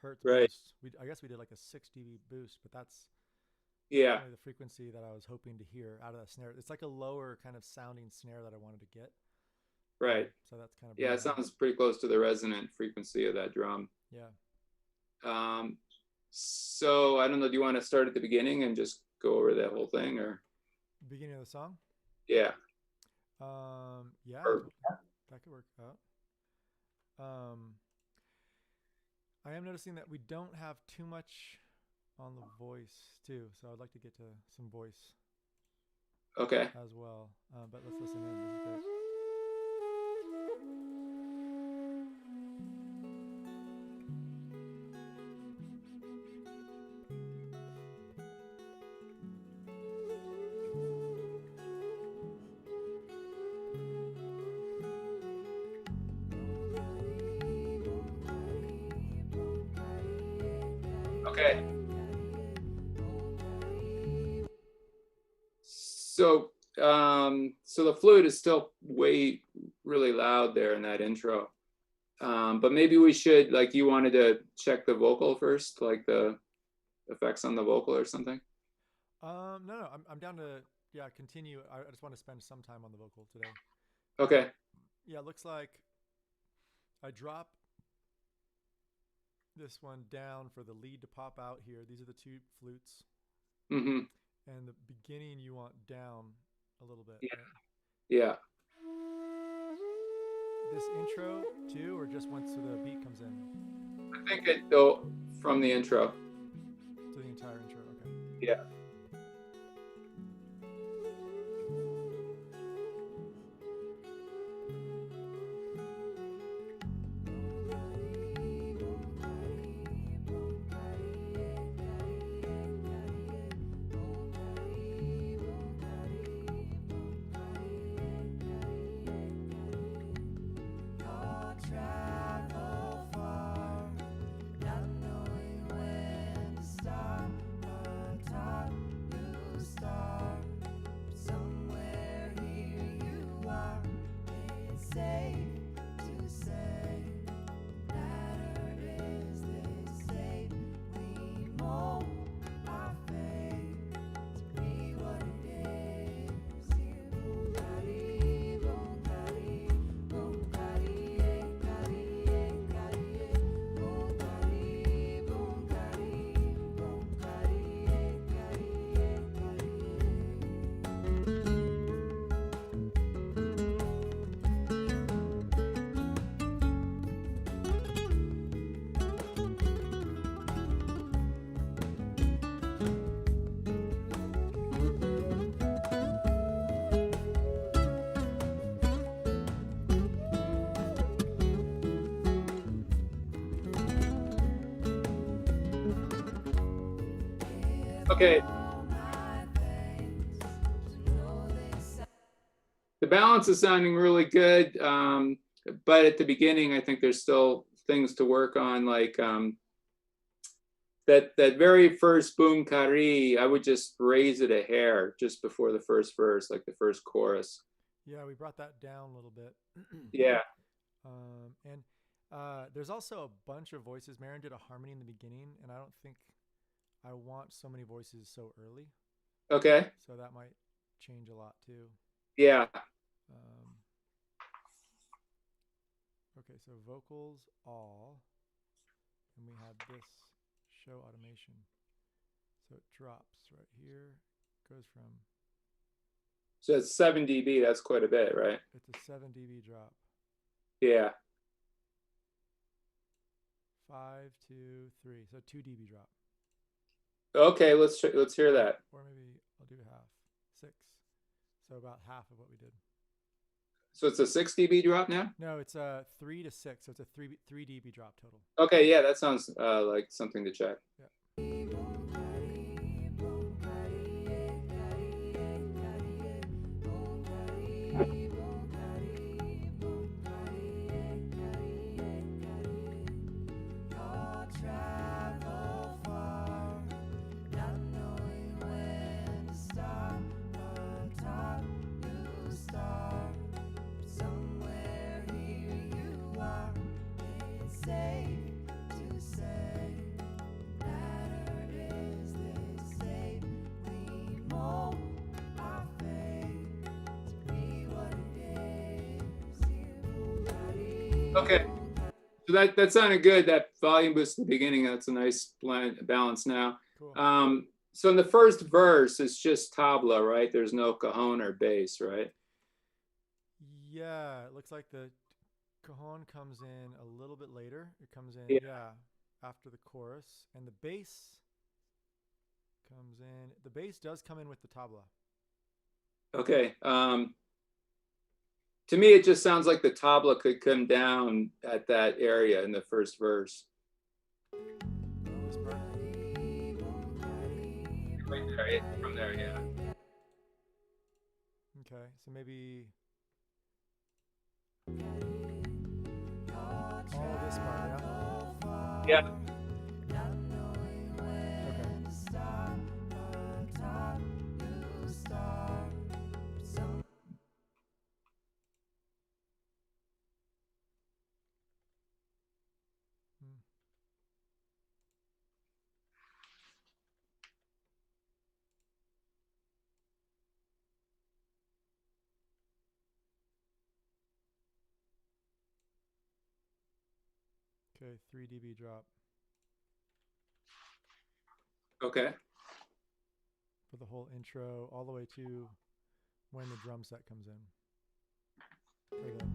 hertz Right. boost. I guess we did like a 6 dB boost, but that's Yeah. definitely the frequency that I was hoping to hear out of that snare. It's like a lower kind of sounding snare that I wanted to get. Right. So that's kind of Yeah, it sounds pretty close to the resonant frequency of that drum. Yeah. So I don't know, do you want to start at the beginning and just go over that whole thing, or? Beginning of the song? Yeah. Yeah, Or, that could work out. I am noticing that we don't have too much on the voice too, so I'd like to get to some voice okay. as well. But let's listen in. This is great. Okay. So the flute is still really loud there in that intro. But maybe we should, like, you wanted to check the vocal first, like the effects on the vocal or something? No, I'm down to continue. I just want to spend some time on the vocal today. Okay. Yeah, it looks like I drop this one down for the lead to pop out here. These are the two flutes. Mm-hmm. And the beginning you want down a little bit. Yeah. Right? Yeah. This intro too, or just once the beat comes in? I think it though from the intro. To the entire intro, okay. Yeah. Okay. The balance is sounding really good, but at the beginning, I think there's still things to work on, like that very first Boon Carri E, I would just raise it a hair just before the first verse, like the first chorus. Yeah, we brought that down a little bit. Yeah. And there's also a bunch of voices. Marin did a harmony in the beginning, and I don't think I want so many voices so early. Okay. So that might change a lot too. Yeah. Okay, so vocals all, and we have this show automation. So it drops right here, goes from. So it's 7 dB. That's quite a bit, right? It's a 7 dB drop. Yeah. 5, 2, 3. So 2 dB drop. Okay, let's hear that. Or maybe I'll do half. 6. So about half of what we did. So it's a 6 dB drop now? No, it's a 3 to 6. So it's a 3 dB drop total. Okay, yeah, that sounds like something to check. Yeah. Okay, so that sounded good. That volume boost at the beginning, that's a nice balance now. Cool. So in the first verse, it's just tabla, right? There's no cajon or bass, right? Yeah, it looks like the cajon comes in a little bit later. It comes in, Yeah. after the chorus. And the bass comes in. The bass does come in with the tabla. Okay. To me, it just sounds like the tabla could come down at that area in the first verse. This part. Right there, from there, yeah. Okay, so maybe all this part, yeah? Yeah. Okay. Okay, 3 dB drop Okay. for the whole intro, all the way to when the drum set comes in. There you go.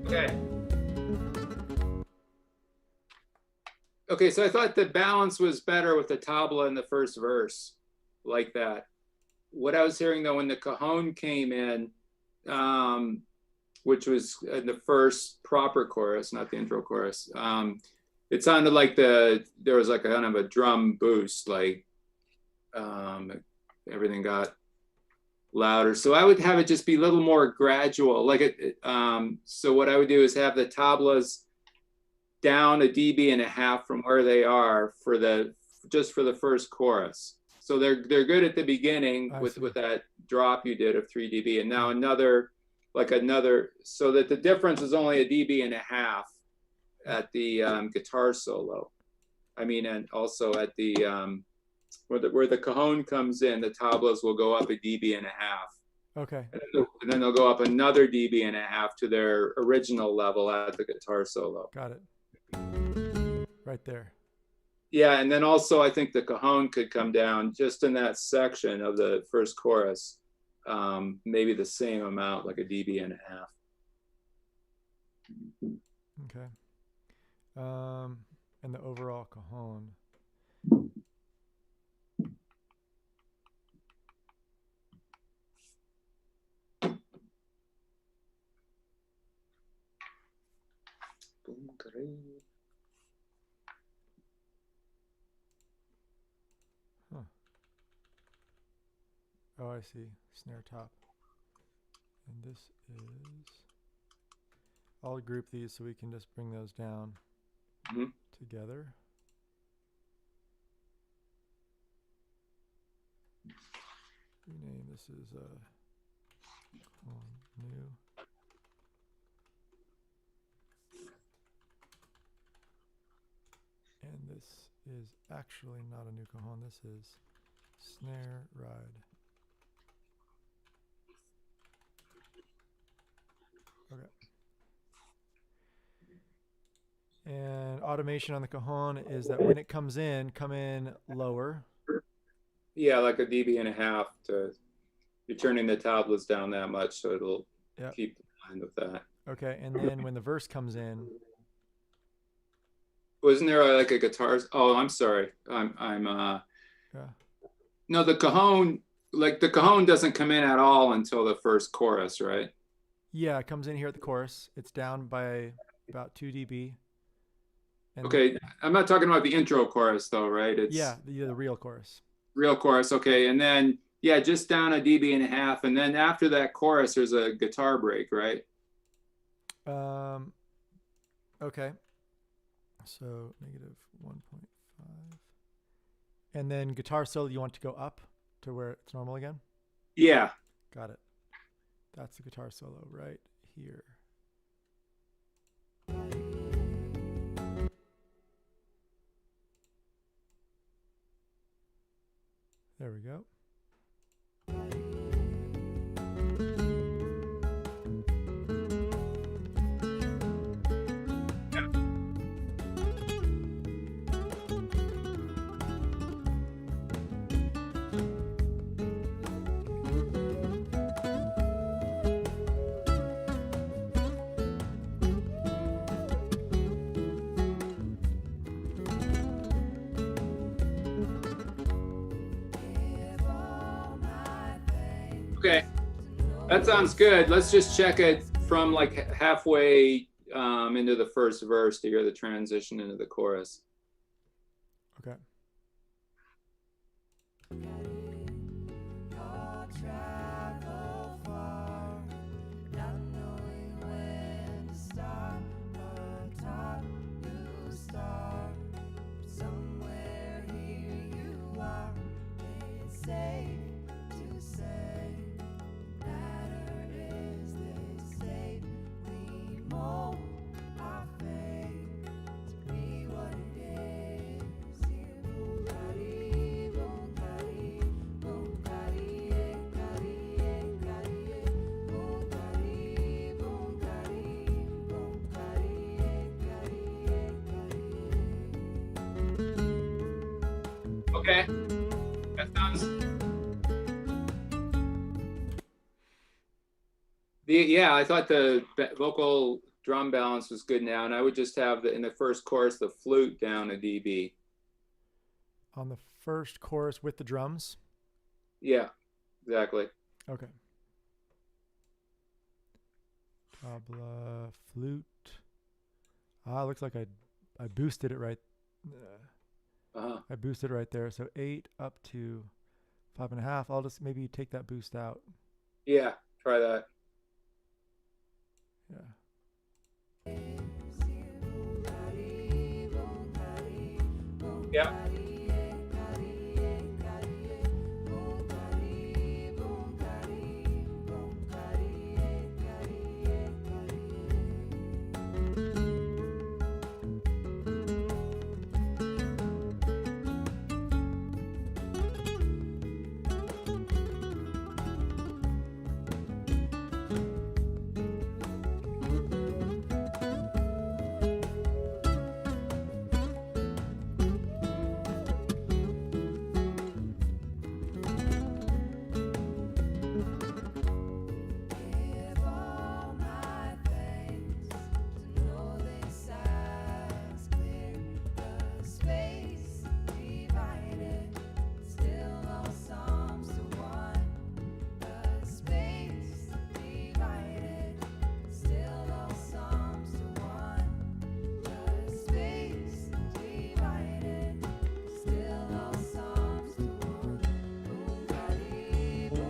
Okay. Okay, so I thought the balance was better with the tabla in the first verse, like that. What I was hearing though, when the cajon came in, which was in the first proper chorus, not the intro chorus, it sounded like there was like a kind of a drum boost, like everything got louder. So I would have it just be a little more gradual. So what I would do is have the tablas down 1.5 dB from where they are just for the first chorus. So they're good at the beginning with that drop you did of 3 dB, and now another, so that the difference is only 1.5 dB at the guitar solo. I mean, and also at the where the cajon comes in, the tablas will go up 1.5 dB. Okay. And then they'll go up another 1.5 dB to their original level at the guitar solo. Got it. Right there. Yeah, and then also I think the cajon could come down just in that section of the first chorus, maybe the same amount, like 1.5 dB. Okay. And the overall cajon. Carri. Huh. Oh, I see. Snare top. And this is... I'll group these so we can just bring those down together. Rename this is new. And this is actually not a new cajon. This is snare ride. Okay. And automation on the cajon is that when it comes in, come in lower. Yeah, like a dB and a half to, you're turning the tablets down that much, so it'll keep in line with that. Okay, and then when the verse comes in. Wasn't there like a guitar? Oh, I'm sorry. No, the cajon, like the cajon doesn't come in at all until the first chorus, right? Yeah, it comes in here at the chorus. It's down by about 2 dB. And okay, I'm not talking about the intro chorus though, right? It's the real chorus. Real chorus, okay. And then, yeah, just down a dB and a half. And then after that chorus, there's a guitar break, right? Okay. So -1.5. And then guitar solo, you want to go up to where it's normal again? Yeah. Got it. That's the guitar solo right here. There we go. Okay, that sounds good. Let's just check it from like halfway into the first verse to hear the transition into the chorus. Okay. Okay, that sounds. Yeah, I thought the vocal drum balance was good now, and I would just have in the first chorus the flute down a dB. On the first chorus with the drums? Yeah, exactly. Okay. Tabla, flute. Looks like I boosted it right. I boosted it right there. So 8 up to 5.5. I'll just maybe take that boost out. Yeah, try that. Yeah. Yeah.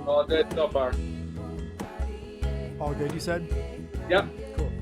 All good so far. All good, you said? Yep. Cool.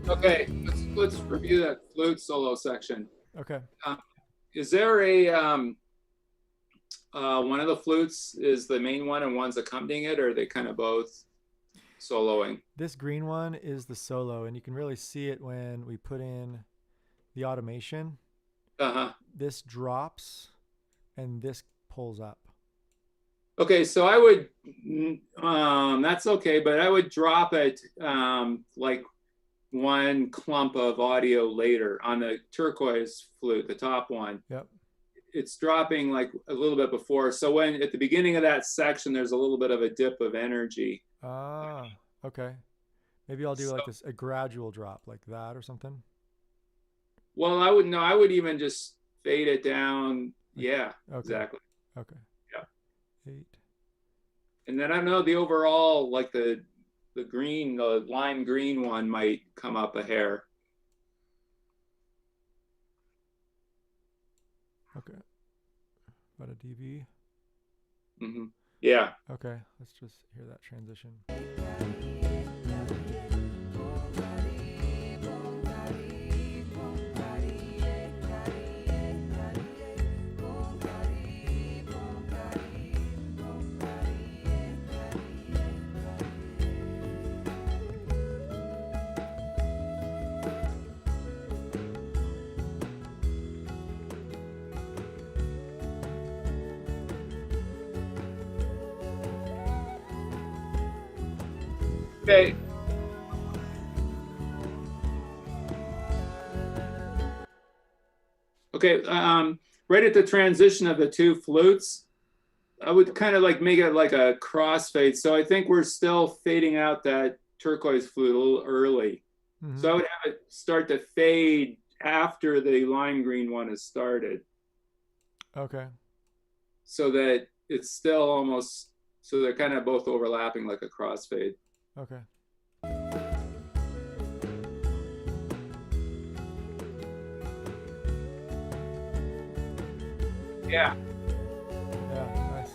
Okay, let's review that flute solo section. Okay. Is there a one of the flutes is the main one and one's accompanying it, or are they kind of both soloing? This green one is the solo, and you can really see it when we put in the automation. Uh-huh. This drops and this pulls up. Okay, so I would that's okay, but I would drop it like one clump of audio later on the turquoise flute, the top one. Yep. It's dropping like a little bit before. So when at the beginning of that section, there's a little bit of a dip of energy. Ah, okay. Maybe I'll do like this, a gradual drop like that or something. Well, I would even just fade it down. Yeah, okay. Exactly. Okay. Yeah. 8. And then I know the overall, like the green, the lime green one might come up a hair. Okay. About a dB. Mm-hmm. Yeah. Okay, let's just hear that transition. Okay. Okay. Right at the transition of the two flutes, I would kind of like make it like a crossfade. So I think we're still fading out that turquoise flute a little early. Mm-hmm. So I would have it start to fade after the lime green one has started. Okay. So that it's still almost, so they're kind of both overlapping like a crossfade. Okay. Yeah. Yeah, nice.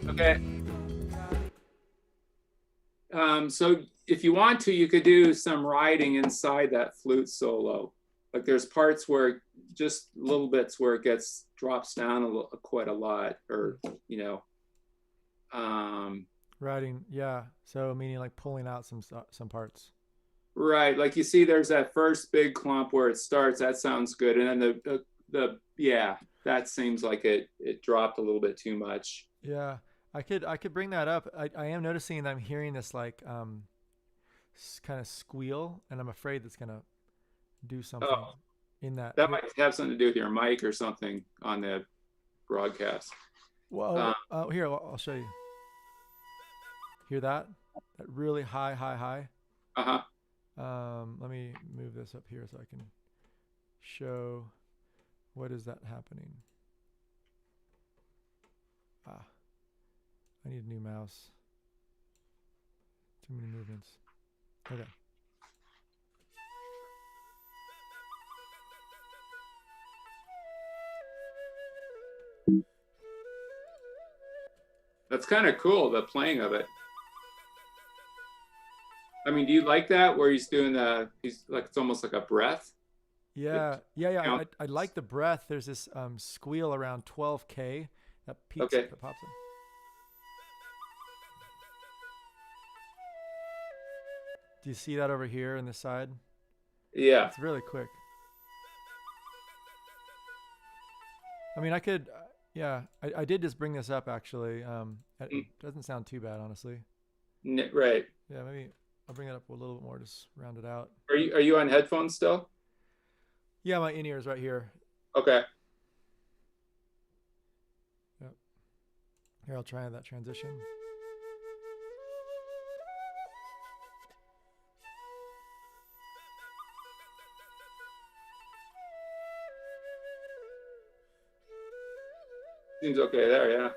Okay. So if you want to, you could do some riding inside that flute solo. Like there's parts where just little bits where it drops down quite a lot, or you know. Riding, yeah. So meaning like pulling out some parts. Right. Like you see, there's that first big clump where it starts. That sounds good. And then yeah, that seems like it dropped a little bit too much. Yeah, I could bring that up. I am noticing that I'm hearing this like kind of squeal, and I'm afraid that's gonna do something Oh, in that that here. might have something to do with your mic or something on the broadcast. Well, here I'll show you. Hear that? That really high. Uh-huh. Let me move this up here so I can show what is that happening. Ah, I need a new mouse. Too many movements. Okay. That's kind of cool, the playing of it. I mean, do you like that where he's like, it's almost like a breath? Yeah, It yeah. counts. I like the breath. There's this squeal around 12K that peaks, Okay. that pops in. Do you see that over here in the side? Yeah. It's really quick. I mean, I could, yeah, I did just bring this up actually. It Mm, doesn't sound too bad, honestly. right. Yeah, maybe I'll bring it up a little bit more, just round it out. Are you on headphones still? Yeah, my in ears right here. Okay. Yep. Here, I'll try that transition. Seems okay there, yeah.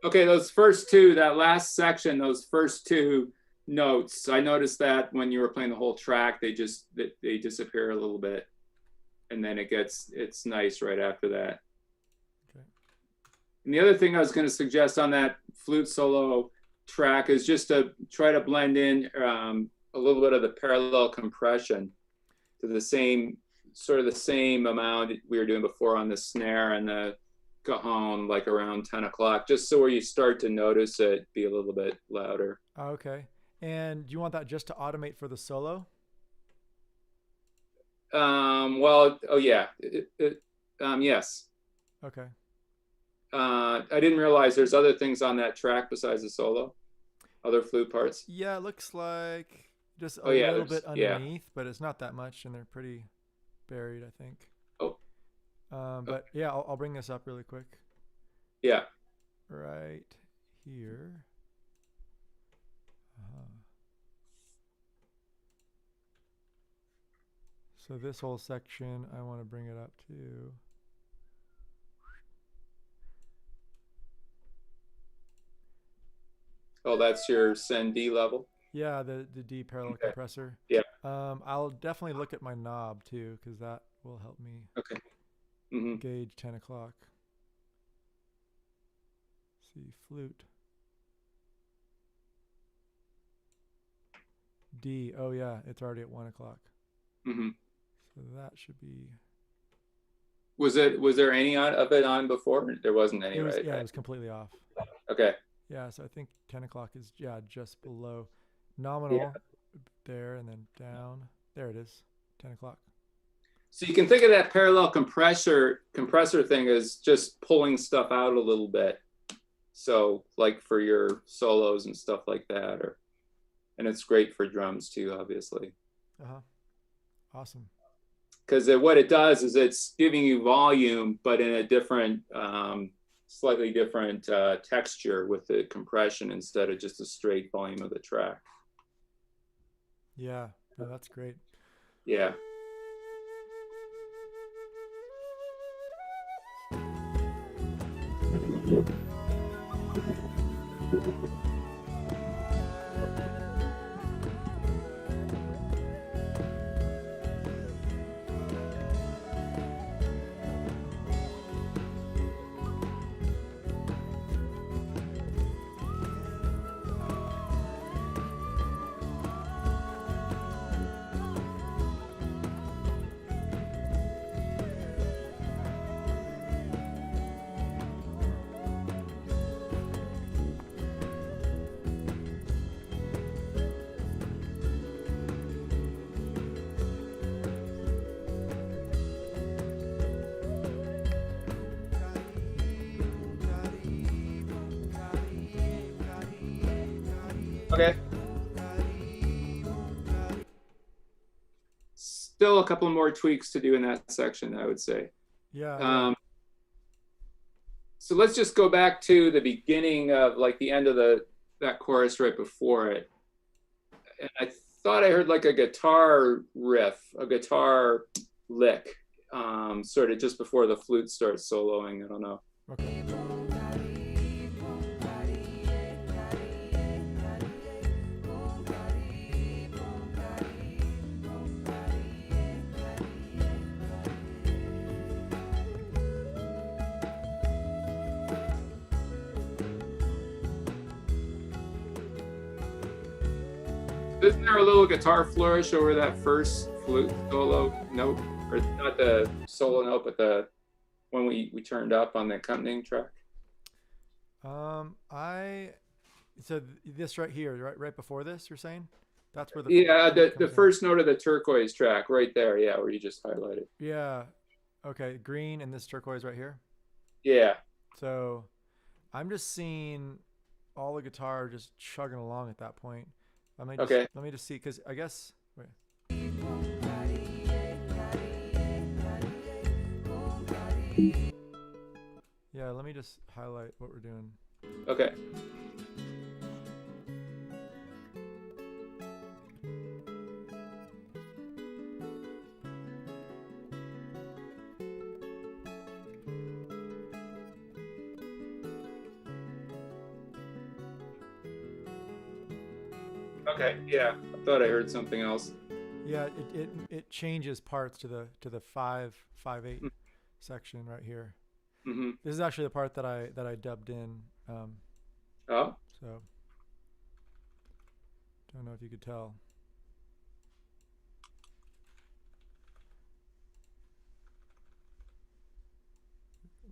Okay, that last section, those first two notes, I noticed that when you were playing the whole track, they disappear a little bit, and then it's nice right after that. Okay. And the other thing I was going to suggest on that flute solo track is just to try to blend in a little bit of the parallel compression to the same amount we were doing before on the snare and the cajon, like around 10 o'clock, just so where you start to notice it be a little bit louder. Okay. And do you want that just to automate for the solo? Well, oh yeah, yes. Okay. I didn't realize there's other things on that track besides the solo, other flute parts. Yeah, it looks like just a Oh yeah, little bit yeah. underneath, but it's not that much, and they're pretty buried, I think. Oh, But yeah, I'll bring this up really quick. yeah. Right here. So this whole section, I want to bring it up too. Oh, that's your send D level. Yeah, the D parallel Okay. compressor. Yeah. I'll definitely look at my knob too, because that will help me Okay. Mm-hmm. gauge 10 o'clock. See, flute. D. Oh yeah, it's already at 1 o'clock. Mm-hmm. So that should be. Was there any of it on before? There wasn't any, right? Yeah, it was completely off. Okay. Yeah, so I think 10 o'clock is just below nominal there, and then down. There it is, 10 o'clock. So you can think of that parallel compressor thing as just pulling stuff out a little bit. So like for your solos and stuff like that, and it's great for drums too, obviously. Awesome. Because what it does is it's giving you volume, but in a different, slightly different texture with the compression instead of just a straight volume of the track. Yeah, no, that's great. Yeah. Okay. Still a couple more tweaks to do in that section, I would say. Yeah. So let's just go back to the beginning of like the end of that chorus right before it. And I thought I heard like a guitar riff, a guitar lick, sort of just before the flute starts soloing. I don't know. Okay. Isn't there a little guitar flourish over that first flute solo note? Or not the solo note, but the one we turned up on the accompanying track? So this right here, right before this, you're saying? That's where the first note of the turquoise track right there, yeah, where you just highlighted. Yeah. Okay, green and this turquoise right here. Yeah. So I'm just seeing all the guitar just chugging along at that point. Okay. Let me just see, because I guess. Wait. Yeah, let me just highlight what we're doing. Okay. Okay, yeah, I thought I heard something else. Yeah, it changes parts to the 5/8 section right here. Mm-hmm. This is actually the part that I dubbed in. Oh. So don't know if you could tell.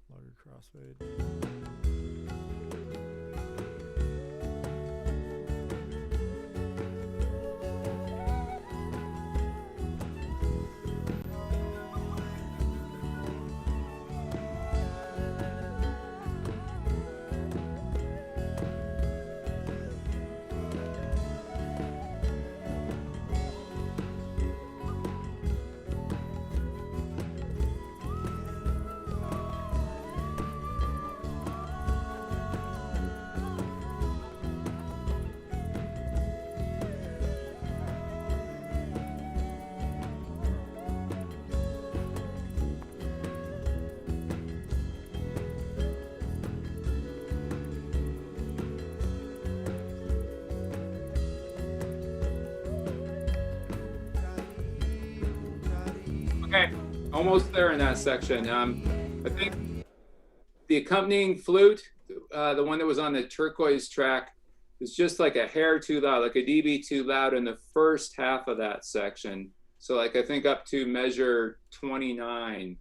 Larger crossfade. Okay, almost there in that section. I think the accompanying flute, the one that was on the turquoise track, is just like a hair too loud, like a dB too loud in the first half of that section. So like I think up to measure 29,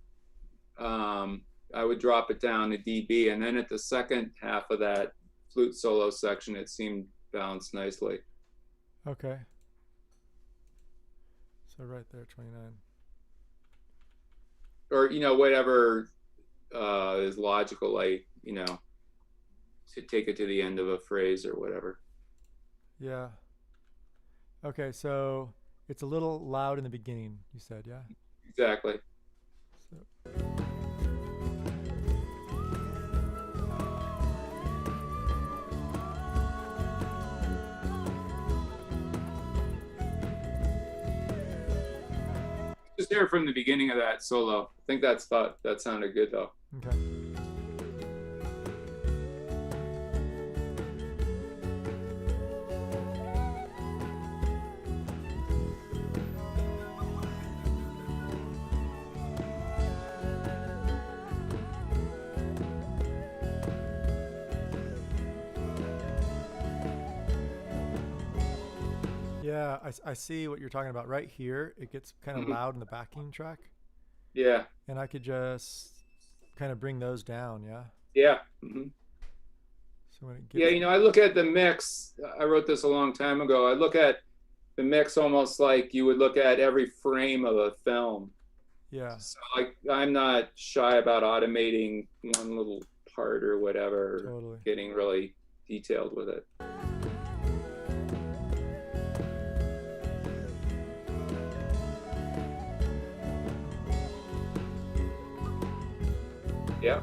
I would drop it down to dB, and then at the second half of that flute solo section, it seemed balanced nicely. Okay. So right there, 29. Or, whatever is logical, like, to take it to the end of a phrase or whatever. Yeah. Okay, so it's a little loud in the beginning, you said, yeah? Exactly. So. Just hear from the beginning of that solo. I think that sounded good though. Okay. Yeah, I see what you're talking about. Right here, it gets kind of loud in the backing track. Yeah. And I could just kind of bring those down, yeah? Yeah. Mm-hmm. So when it gets I look at the mix. I wrote this a long time ago. I look at the mix almost like you would look at every frame of a film. Yeah. So like I'm not shy about automating one little part or whatever, Totally. getting really detailed with it. Yeah.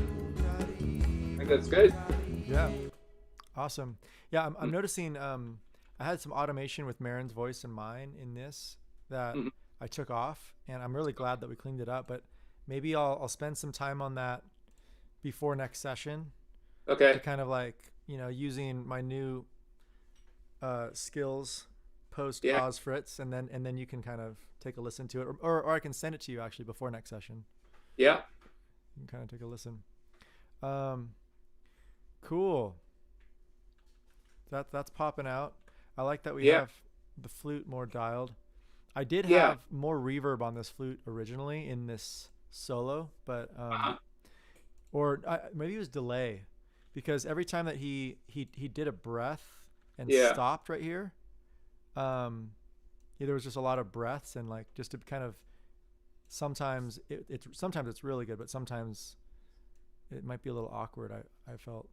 I think that's good. Yeah. Awesome. Yeah, I'm noticing I had some automation with Marin's voice and mine in this that Mhm. I took off, and I'm really glad that we cleaned it up. But maybe I'll spend some time on that before next session to Okay. kind of like, using my new skills post Yeah. Oz Fritz, and then you can kind of take a listen to it, or I can send it to you actually before next session. Yeah. You can kind of take a listen. Um, cool. That's popping out. I like that we Yeah. have the flute more dialed. I did Yeah. have more reverb on this flute originally in this solo, but Uh-huh. maybe it was delay, because every time that he did a breath and Yeah. stopped right here, yeah, there was just a lot of breaths, and like just to kind of sometimes sometimes it's really good, but sometimes it might be a little awkward. I felt.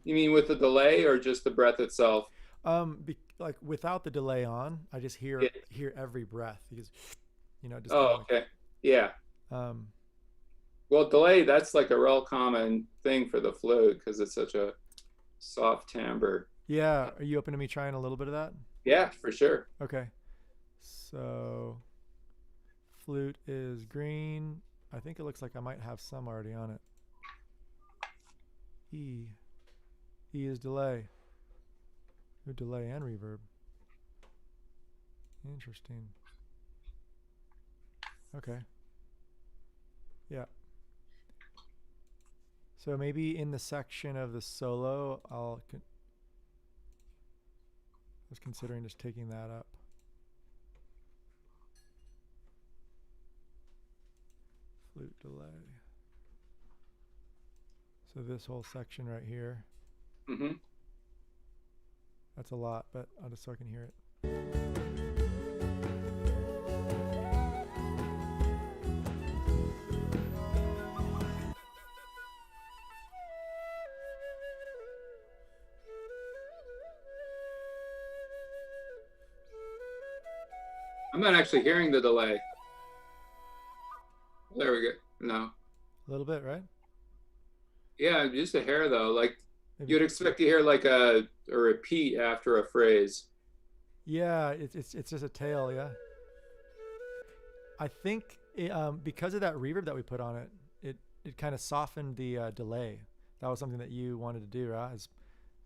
You mean with the delay or just the breath itself? Like without the delay on, I just Yeah. hear every breath because, just kind of Oh, like, okay. Yeah. um, Well, delay, that's like a real common thing for the flute because it's such a soft timbre. yeah. Are you open to me trying a little bit of that? Yeah, for sure. Okay. So, flute is green. I think it looks like I might have some already on it. E. E is delay. Ooh, delay and reverb. Interesting. Okay. Yeah. So maybe in the section of the solo, I was considering just taking that up. Flute delay. So this whole section right here, Hmm. that's a lot, but I'll just so I can hear it. I'm not actually hearing the delay. There we go. No. A little bit, right? Yeah, just a hair though. Like Maybe. you'd expect to hear like a repeat after a phrase. Yeah, it's just a tail, yeah. I think because of that reverb that we put on it, it kind of softened the delay. That was something that you wanted to do, right? Is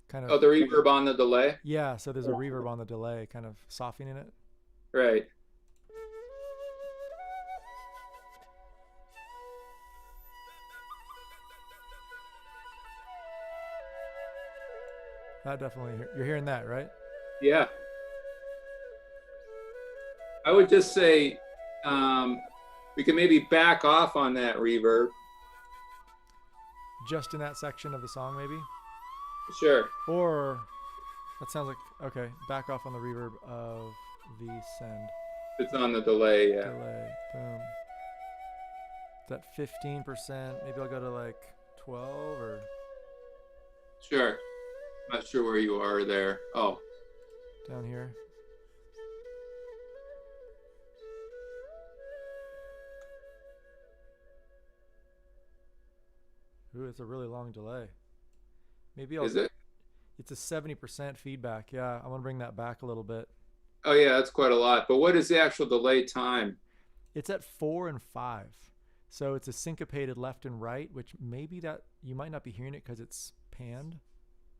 kind Oh, of, the reverb on the delay? yeah. So there's a reverb on the delay, kind of softening it. Right. That definitely, you're hearing that, right? Yeah. I would just say we can maybe back off on that reverb. Just in that section of the song, maybe. Sure. Or that sounds like, okay, back off on the reverb of the send. It's on the delay, yeah. Delay. Boom. It's at 15%. Maybe I'll go to like 12 or. Sure. Not sure where you are there. Oh. Down here. Ooh, it's a really long delay. Maybe I'll. Is it? It's a 70% feedback. Yeah, I want to bring that back a little bit. Oh yeah, that's quite a lot. But what is the actual delay time? It's at 4 and 5. So it's a syncopated left and right, which maybe that you might not be hearing it because it's panned.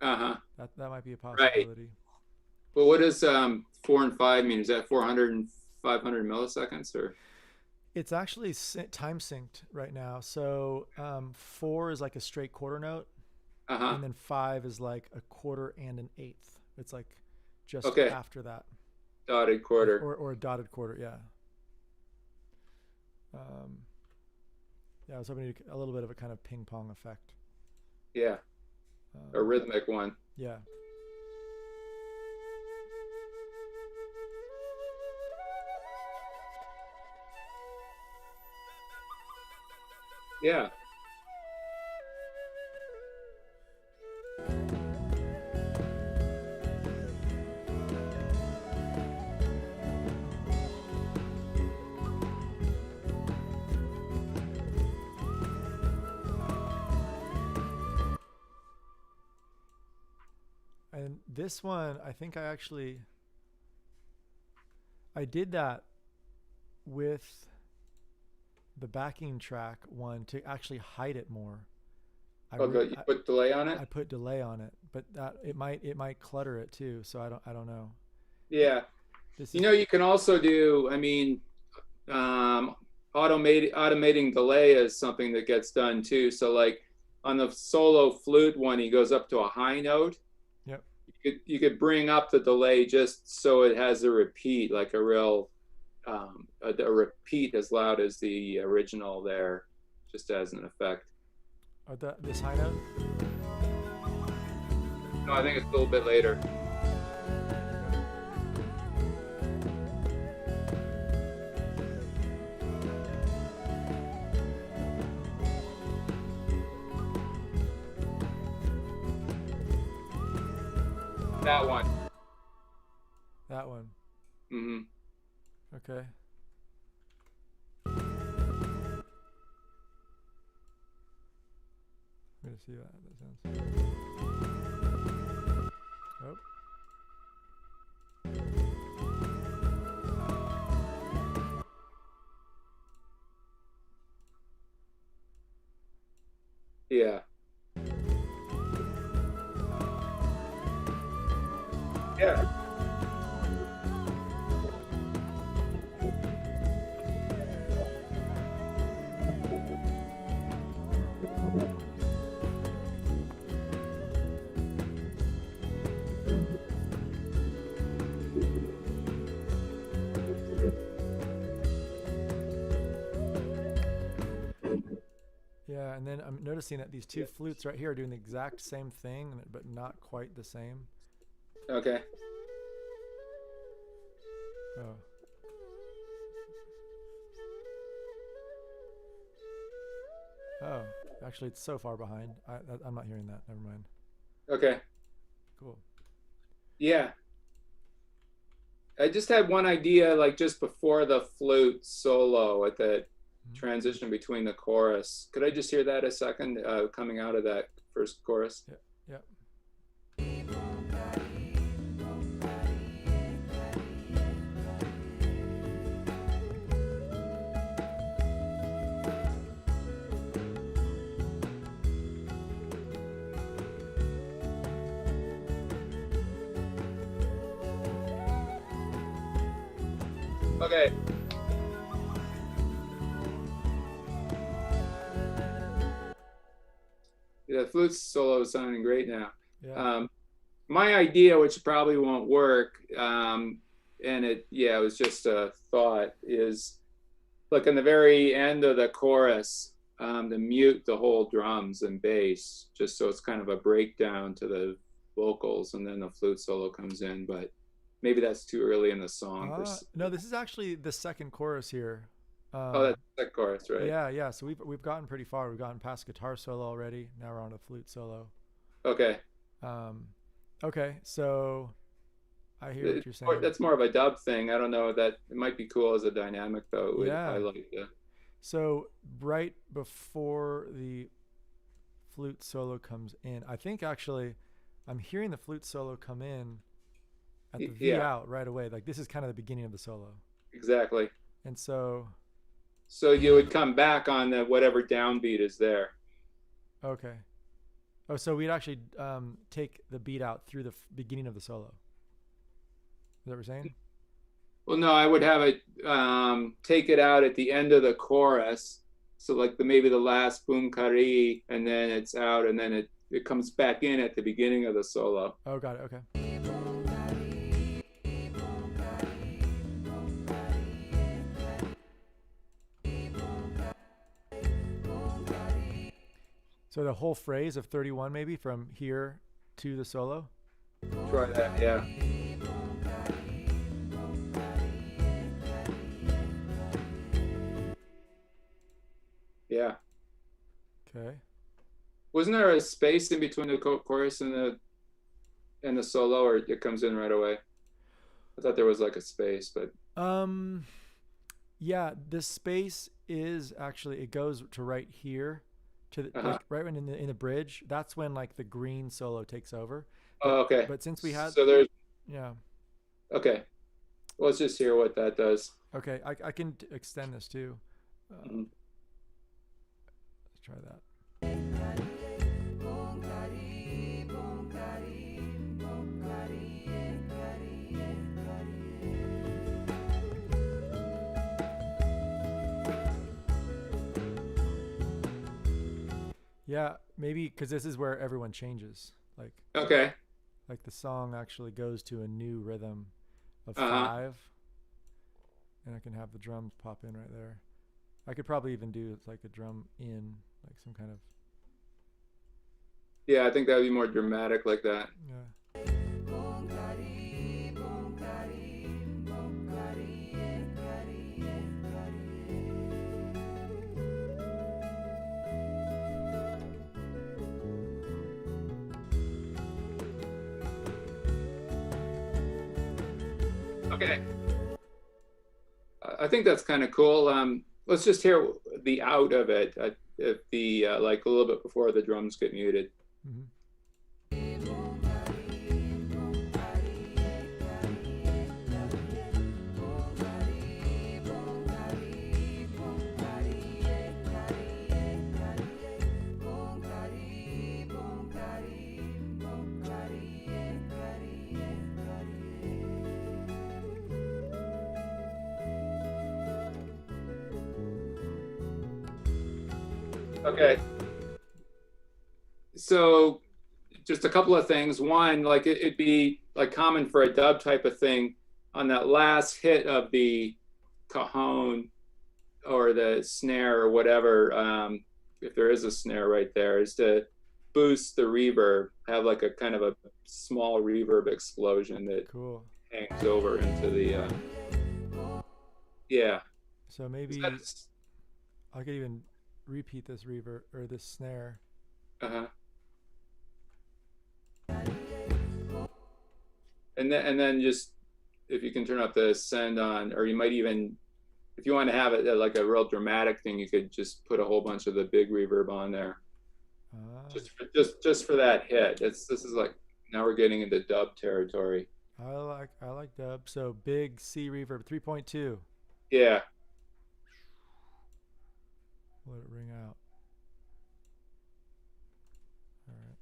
Uh-huh. That might be a possibility. Right. But what does 4 and 5 mean? Is that 400 and 500 milliseconds or? It's actually time synced right now. So 4 is like a straight quarter note, Uh-huh. and then 5 is like a quarter and an eighth. It's like just Okay. after that. Dotted quarter. Or a dotted quarter, yeah. Yeah, I was hoping to do a little bit of a kind of ping pong effect. Yeah, a rhythmic one. Yeah. Yeah. And this one, I think I did that with the backing track one to actually hide it more. Oh, you put delay on it? I put delay on it, but that it might clutter it too. So I don't know. Yeah. This You is know, you can also do, I mean, automating delay is something that gets done too. So like on the solo flute one, he goes up to a high note. Yep. You could bring up the delay just so it has a repeat, like a real a repeat as loud as the original there, just as an effect. Or this high note. No, I think it's a little bit later. That one. That one. Mm-hmm. Okay. I'm gonna see that sounds. Oh. Yeah. Yeah. Yeah, and then I'm noticing that these two flutes right here are doing the exact same thing, but not quite the same. Okay. Oh. Oh, actually, it's so far behind. I'm not hearing that. Never mind. Okay. Cool. Yeah. I just had one idea, like just before the flute solo at the transition between the chorus. Could I just hear that a second, coming out of that first chorus? Yeah. Yeah. Okay. The flute solo is sounding great now. Yeah. My idea, which probably won't work, and it was just a thought, is like in the very end of the chorus, to mute the whole drums and bass, just so it's kind of a breakdown to the vocals, and then the flute solo comes in. But maybe that's too early in the song. No, this is actually the second chorus here. Oh, that's the chorus, right? Yeah, yeah. So we've gotten pretty far. We've gotten past guitar solo already. Now we're on a flute solo. Okay. Okay. So I hear what you're saying. That's more of a dub thing. I don't know, that it might be cool as a dynamic though. Yeah. I like that. So right before the flute solo comes in, I think actually I'm hearing the flute solo come in at the V out right away. Like this is kind of the beginning of the solo. Exactly. And so you would come back on the whatever downbeat is there. Okay. Oh, so we'd actually take the beat out through the beginning of the solo. Is that what we're saying? Well, no, I would have it take it out at the end of the chorus. So like maybe the last Boon Carri E, and then it's out, and then it comes back in at the beginning of the solo. Oh, got it. Okay. So the whole phrase of 31 maybe from here to the solo. Try that, yeah. Yeah. Okay. Wasn't there a space in between the chorus and the solo, or it comes in right away? I thought there was like a space, but Um yeah, this space is actually it goes to right here to the, uh-huh. like right when in the bridge. That's when like the green solo takes over. But Oh, okay. since we had So there's yeah. okay. Let's just hear what that does. Okay, I can extend this too. Mhm. Let's try that. Yeah, maybe because this is where everyone changes. Okay. Like the song actually goes to a new rhythm of Uh-huh. 5, and I can have the drums pop in right there. I could probably even do like a drum in, like some kind of Yeah, I think that would be more dramatic like that. yeah. Okay. I think that's kind of cool. Let's just hear the out of it, if the like a little bit before the drums get muted. Mm-hmm. Okay. So just a couple of things. One, like it'd be like common for a dub type of thing on that last hit of the cajon or the snare or whatever, if there is a snare right there, is to boost the reverb, have like a kind of a small reverb explosion that Cool. hangs over into the yeah. So maybe I could even repeat this reverb or this snare. Uh-huh. And then just if you can turn up the send on, or you might even, if you want to have it like a real dramatic thing, you could just put a whole bunch of the big reverb on there, Ah, just for that hit. This is like, now we're getting into dub territory. I like dub. So big C reverb 3.2. Yeah. Let it ring out. All right.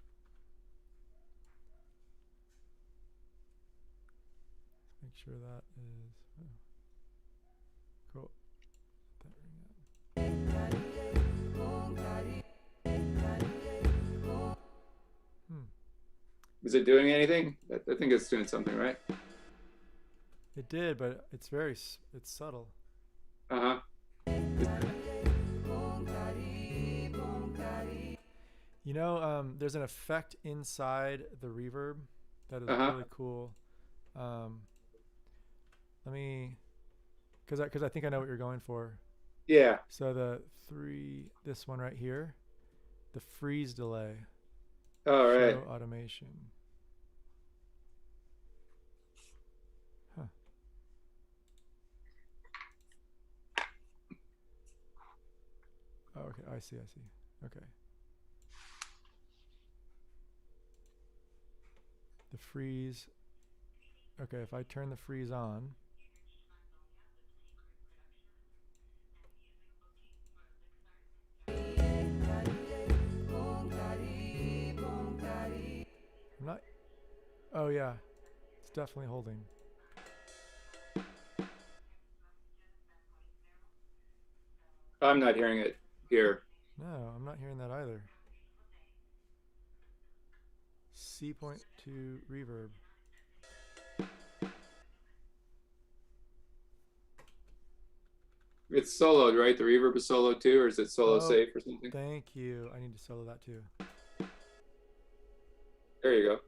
Make sure that is cool. Let that ring out. Is it doing anything? I think it's doing something, right? It did, but it's subtle. Uh-huh. You know, there's an effect inside the reverb that is Uh-huh. really cool. Um, let me, because I think I know what you're going for. Yeah. So this one right here, the freeze delay, All right. show automation. Huh. Oh, okay, I see. Okay. The freeze. Okay, if I turn the freeze on. I'm not. Oh yeah, it's definitely holding. I'm not hearing it here. No, I'm not hearing that either. C.2 reverb. It's soloed, right? The reverb is solo too, or is it solo Oh, safe or something? thank you. I need to solo that too. There you go.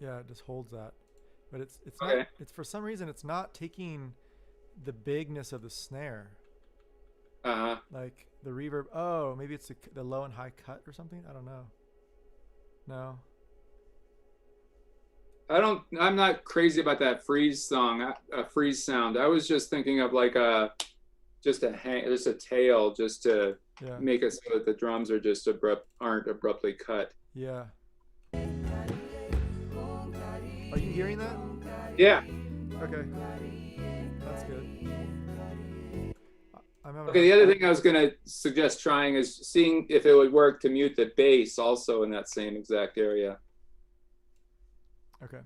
Yeah, it just holds that. But it's not Okay. it's for some reason it's not taking the bigness of the snare. Uh-huh. Like the reverb. Oh, maybe it's the low and high cut or something. I don't know. No. I'm not crazy about that freeze song, freeze sound. I was just thinking of like just a tail just to Yeah. make it so that the drums are just aren't abruptly cut. Yeah. Are you hearing that? Yeah. Okay. That's good. I'm having a Okay, hard. the other thing I was gonna suggest trying is seeing if it would work to mute the bass also in that same exact area. Okay.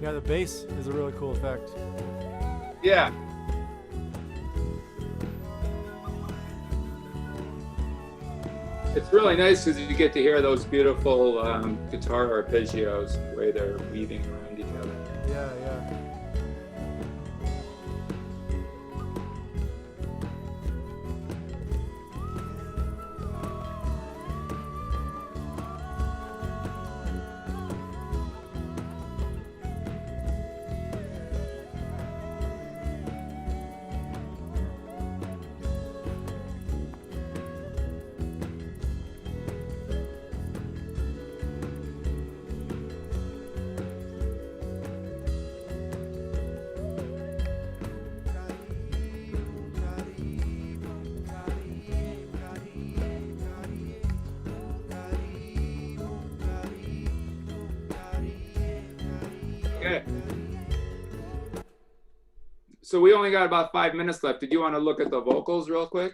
Yeah, the bass is a really cool effect. Yeah. It's really nice because you get to hear those beautiful guitar arpeggios, the way they're weaving around each other. Yeah, yeah. Okay. So we only got about 5 minutes left. Did you want to look at the vocals real quick?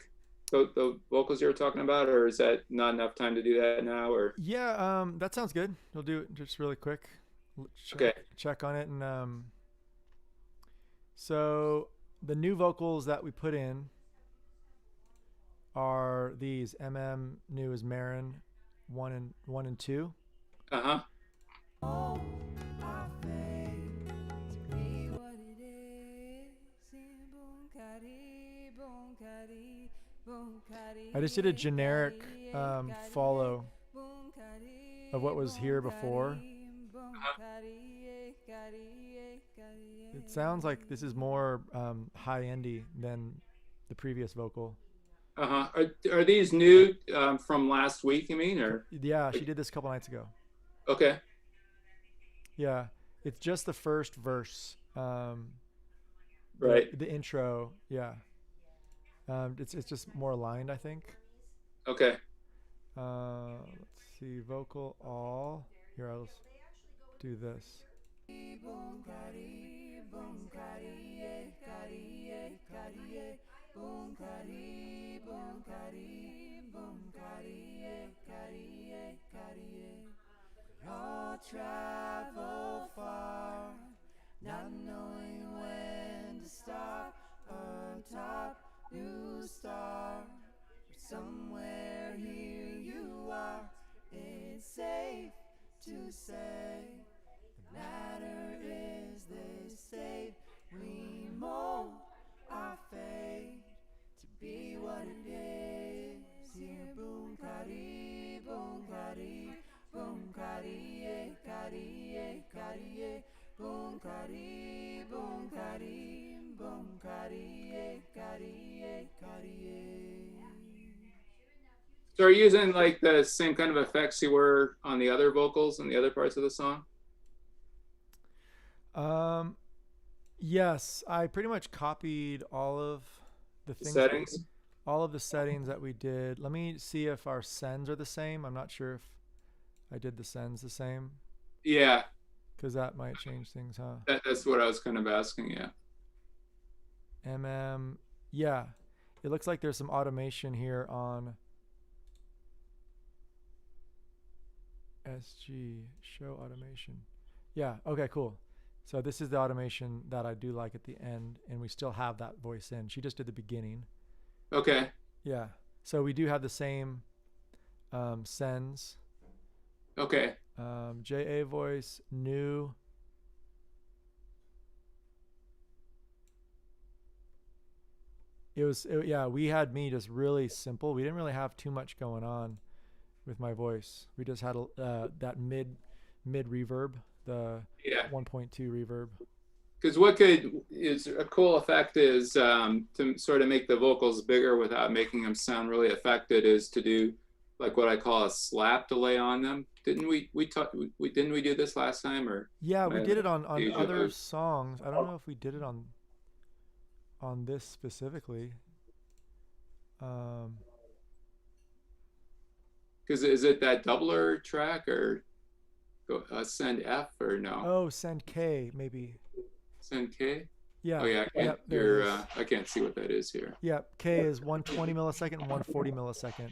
The vocals you were talking about, or is that not enough time to do that now? Or Yeah, that sounds good. We'll do it just really quick. okay, Check on it, and so the new vocals that we put in are these. New is Marin, 1 and 2. uh-huh. I just did a generic follow of what was here before. It sounds like this is more high-endy than the previous vocal. Uh-huh. Are these new from last week, you mean, or? Yeah, she did this a couple nights ago. Okay. Yeah, it's just the first verse. Right. The intro, yeah. It's just more aligned, I think. Okay. Let's see, vocal all. Here, I'll do this. All travel far, not knowing when to stop. Atop new star, somewhere here you are. It's safe to say the matter is they say we mold our fate to be what it is. Here, Boon Carri, Boon Carri, Boon Carri, Carri, Carri, Boon Carri, Boon Carri, Boon Carri, Carri, Carri. So are you using like the same kind of effects you were on the other vocals and the other parts of the song? Yes, I pretty much copied all of the things, Settings? all of the settings that we did. Let me see if our sends are the same. I'm not sure if I did the sends the same. Yeah. Because that might change things, huh? That's what I was kind of asking. Yeah. Yeah. It looks like there's some automation here on SG, show automation. Yeah, okay, cool. So this is the automation that I do like at the end, and we still have that voice in. She just did the beginning. Okay. Yeah. So we do have the same sends. Okay. JA voice, new. Yeah, we had me just really simple. We didn't really have too much going on with my voice. We just had that mid reverb, the Yeah. 1.2 reverb. Because what is a cool effect is to sort of make the vocals bigger without making them sound really affected is to do like what I call a slap delay on them. Didn't we didn't we do this last time or? Yeah, we did it on other songs. I don't know if we did it on this specifically. Because is it that doubler track or send F or no? Oh, send K maybe. Send K. Yeah. Oh yeah, I can't see what that is here. Yeah, K is 120 millisecond and 140 millisecond,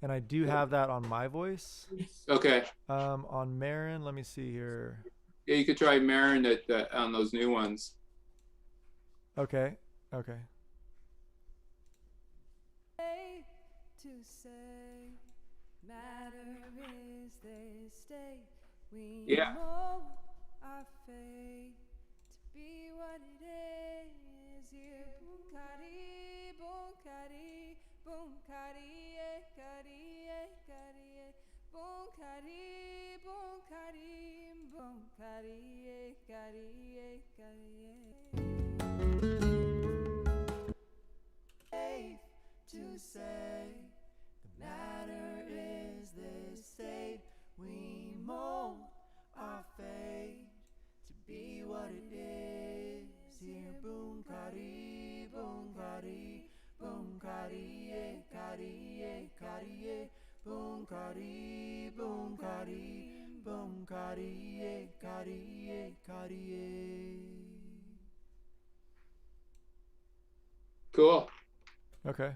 and I do have that on my voice. Okay. On Marin, let me see here. Yeah, you could try Marin on those new ones. Okay. Okay. To say, matter is they stay. We Yeah. mold our fate to be what it is. Here, Boon Carri, Boon Carri, Boon Carri E, Boon Carri, Boon Carri, Boon Carri, Carri E. To say, the matter is this state. We mold our fate to be what it is. Here, Boon Carri, Boon Carri, Boon Carri E, Boon Carri, Boon Carri, Boon Carri E. Cool. Okay.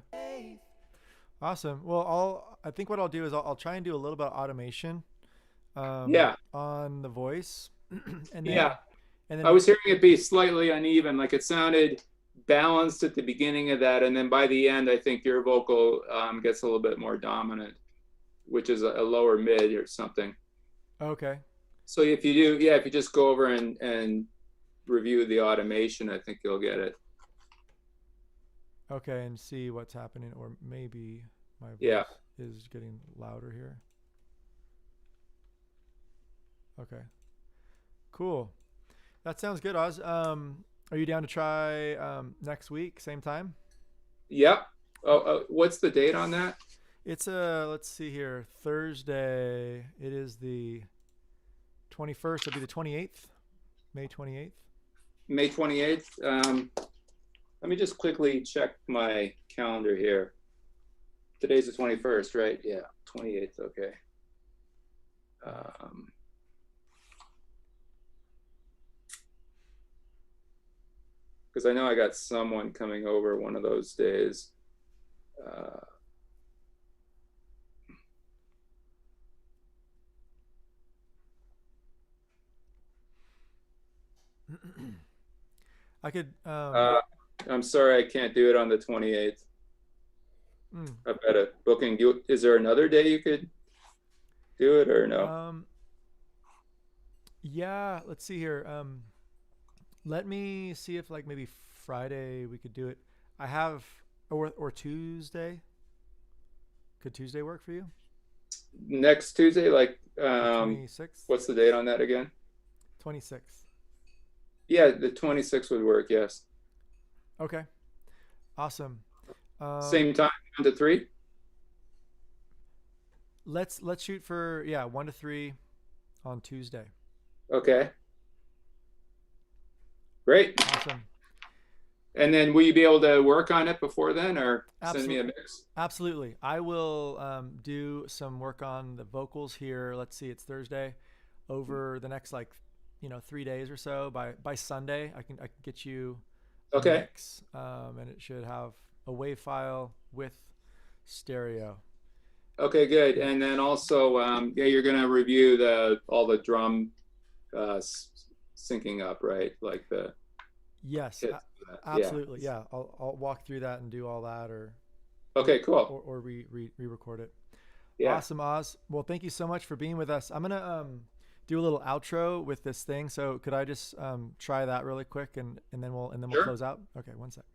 Awesome. Well, I think what I'll do is I'll try and do a little bit of automation. On the voice. And then I was hearing it be slightly uneven, like it sounded balanced at the beginning of that, and then by the end, I think your vocal gets a little bit more dominant, which is a lower mid or something. Okay. So if you just go over and review the automation, I think you'll get it. Okay, and see what's happening, or maybe my voice is getting louder here. Okay. Cool. That sounds good, Oz. Are you down to try next week, same time? Yep. What's the date on that? It's let's see here, Thursday. It is the 21st. It'll be the 28th, May 28th. May 28th. Let me just quickly check my calendar here. Today's the 21st, right? Yeah, 28th, okay. Because I know I got someone coming over one of those days. I could. I'm sorry, I can't do it on the 28th. I've got a booking. Is there another day you could do it or no? Yeah, let's see here. Let me see if like maybe Friday we could do it. I have or Tuesday. Could Tuesday work for you? Next Tuesday, like 26th. What's the date on that again? 26th. Yeah, the 26th would work. Yes. Okay. Awesome. Same time, 1 to 3. Let's shoot for 1 to 3 on Tuesday. Okay. Great. Awesome. And then will you be able to work on it before then, or send me a mix? Absolutely. I will do some work on the vocals here. Let's see, it's Thursday. Over the next like 3 days or so. By Sunday, I can get you a Okay. mix, and it should have a WAV file with stereo. Okay, good. And then also, yeah, you're gonna review all the drum syncing up, right? Like the Yes, hits for that. Yeah. absolutely. Yeah, I'll walk through that and do all that, or Okay, cool. re-record it. Yeah. Awesome, Oz. Well, thank you so much for being with us. I'm gonna do a little outro with this thing. So could I just try that really quick, and then we'll Sure. close out? Okay, one sec.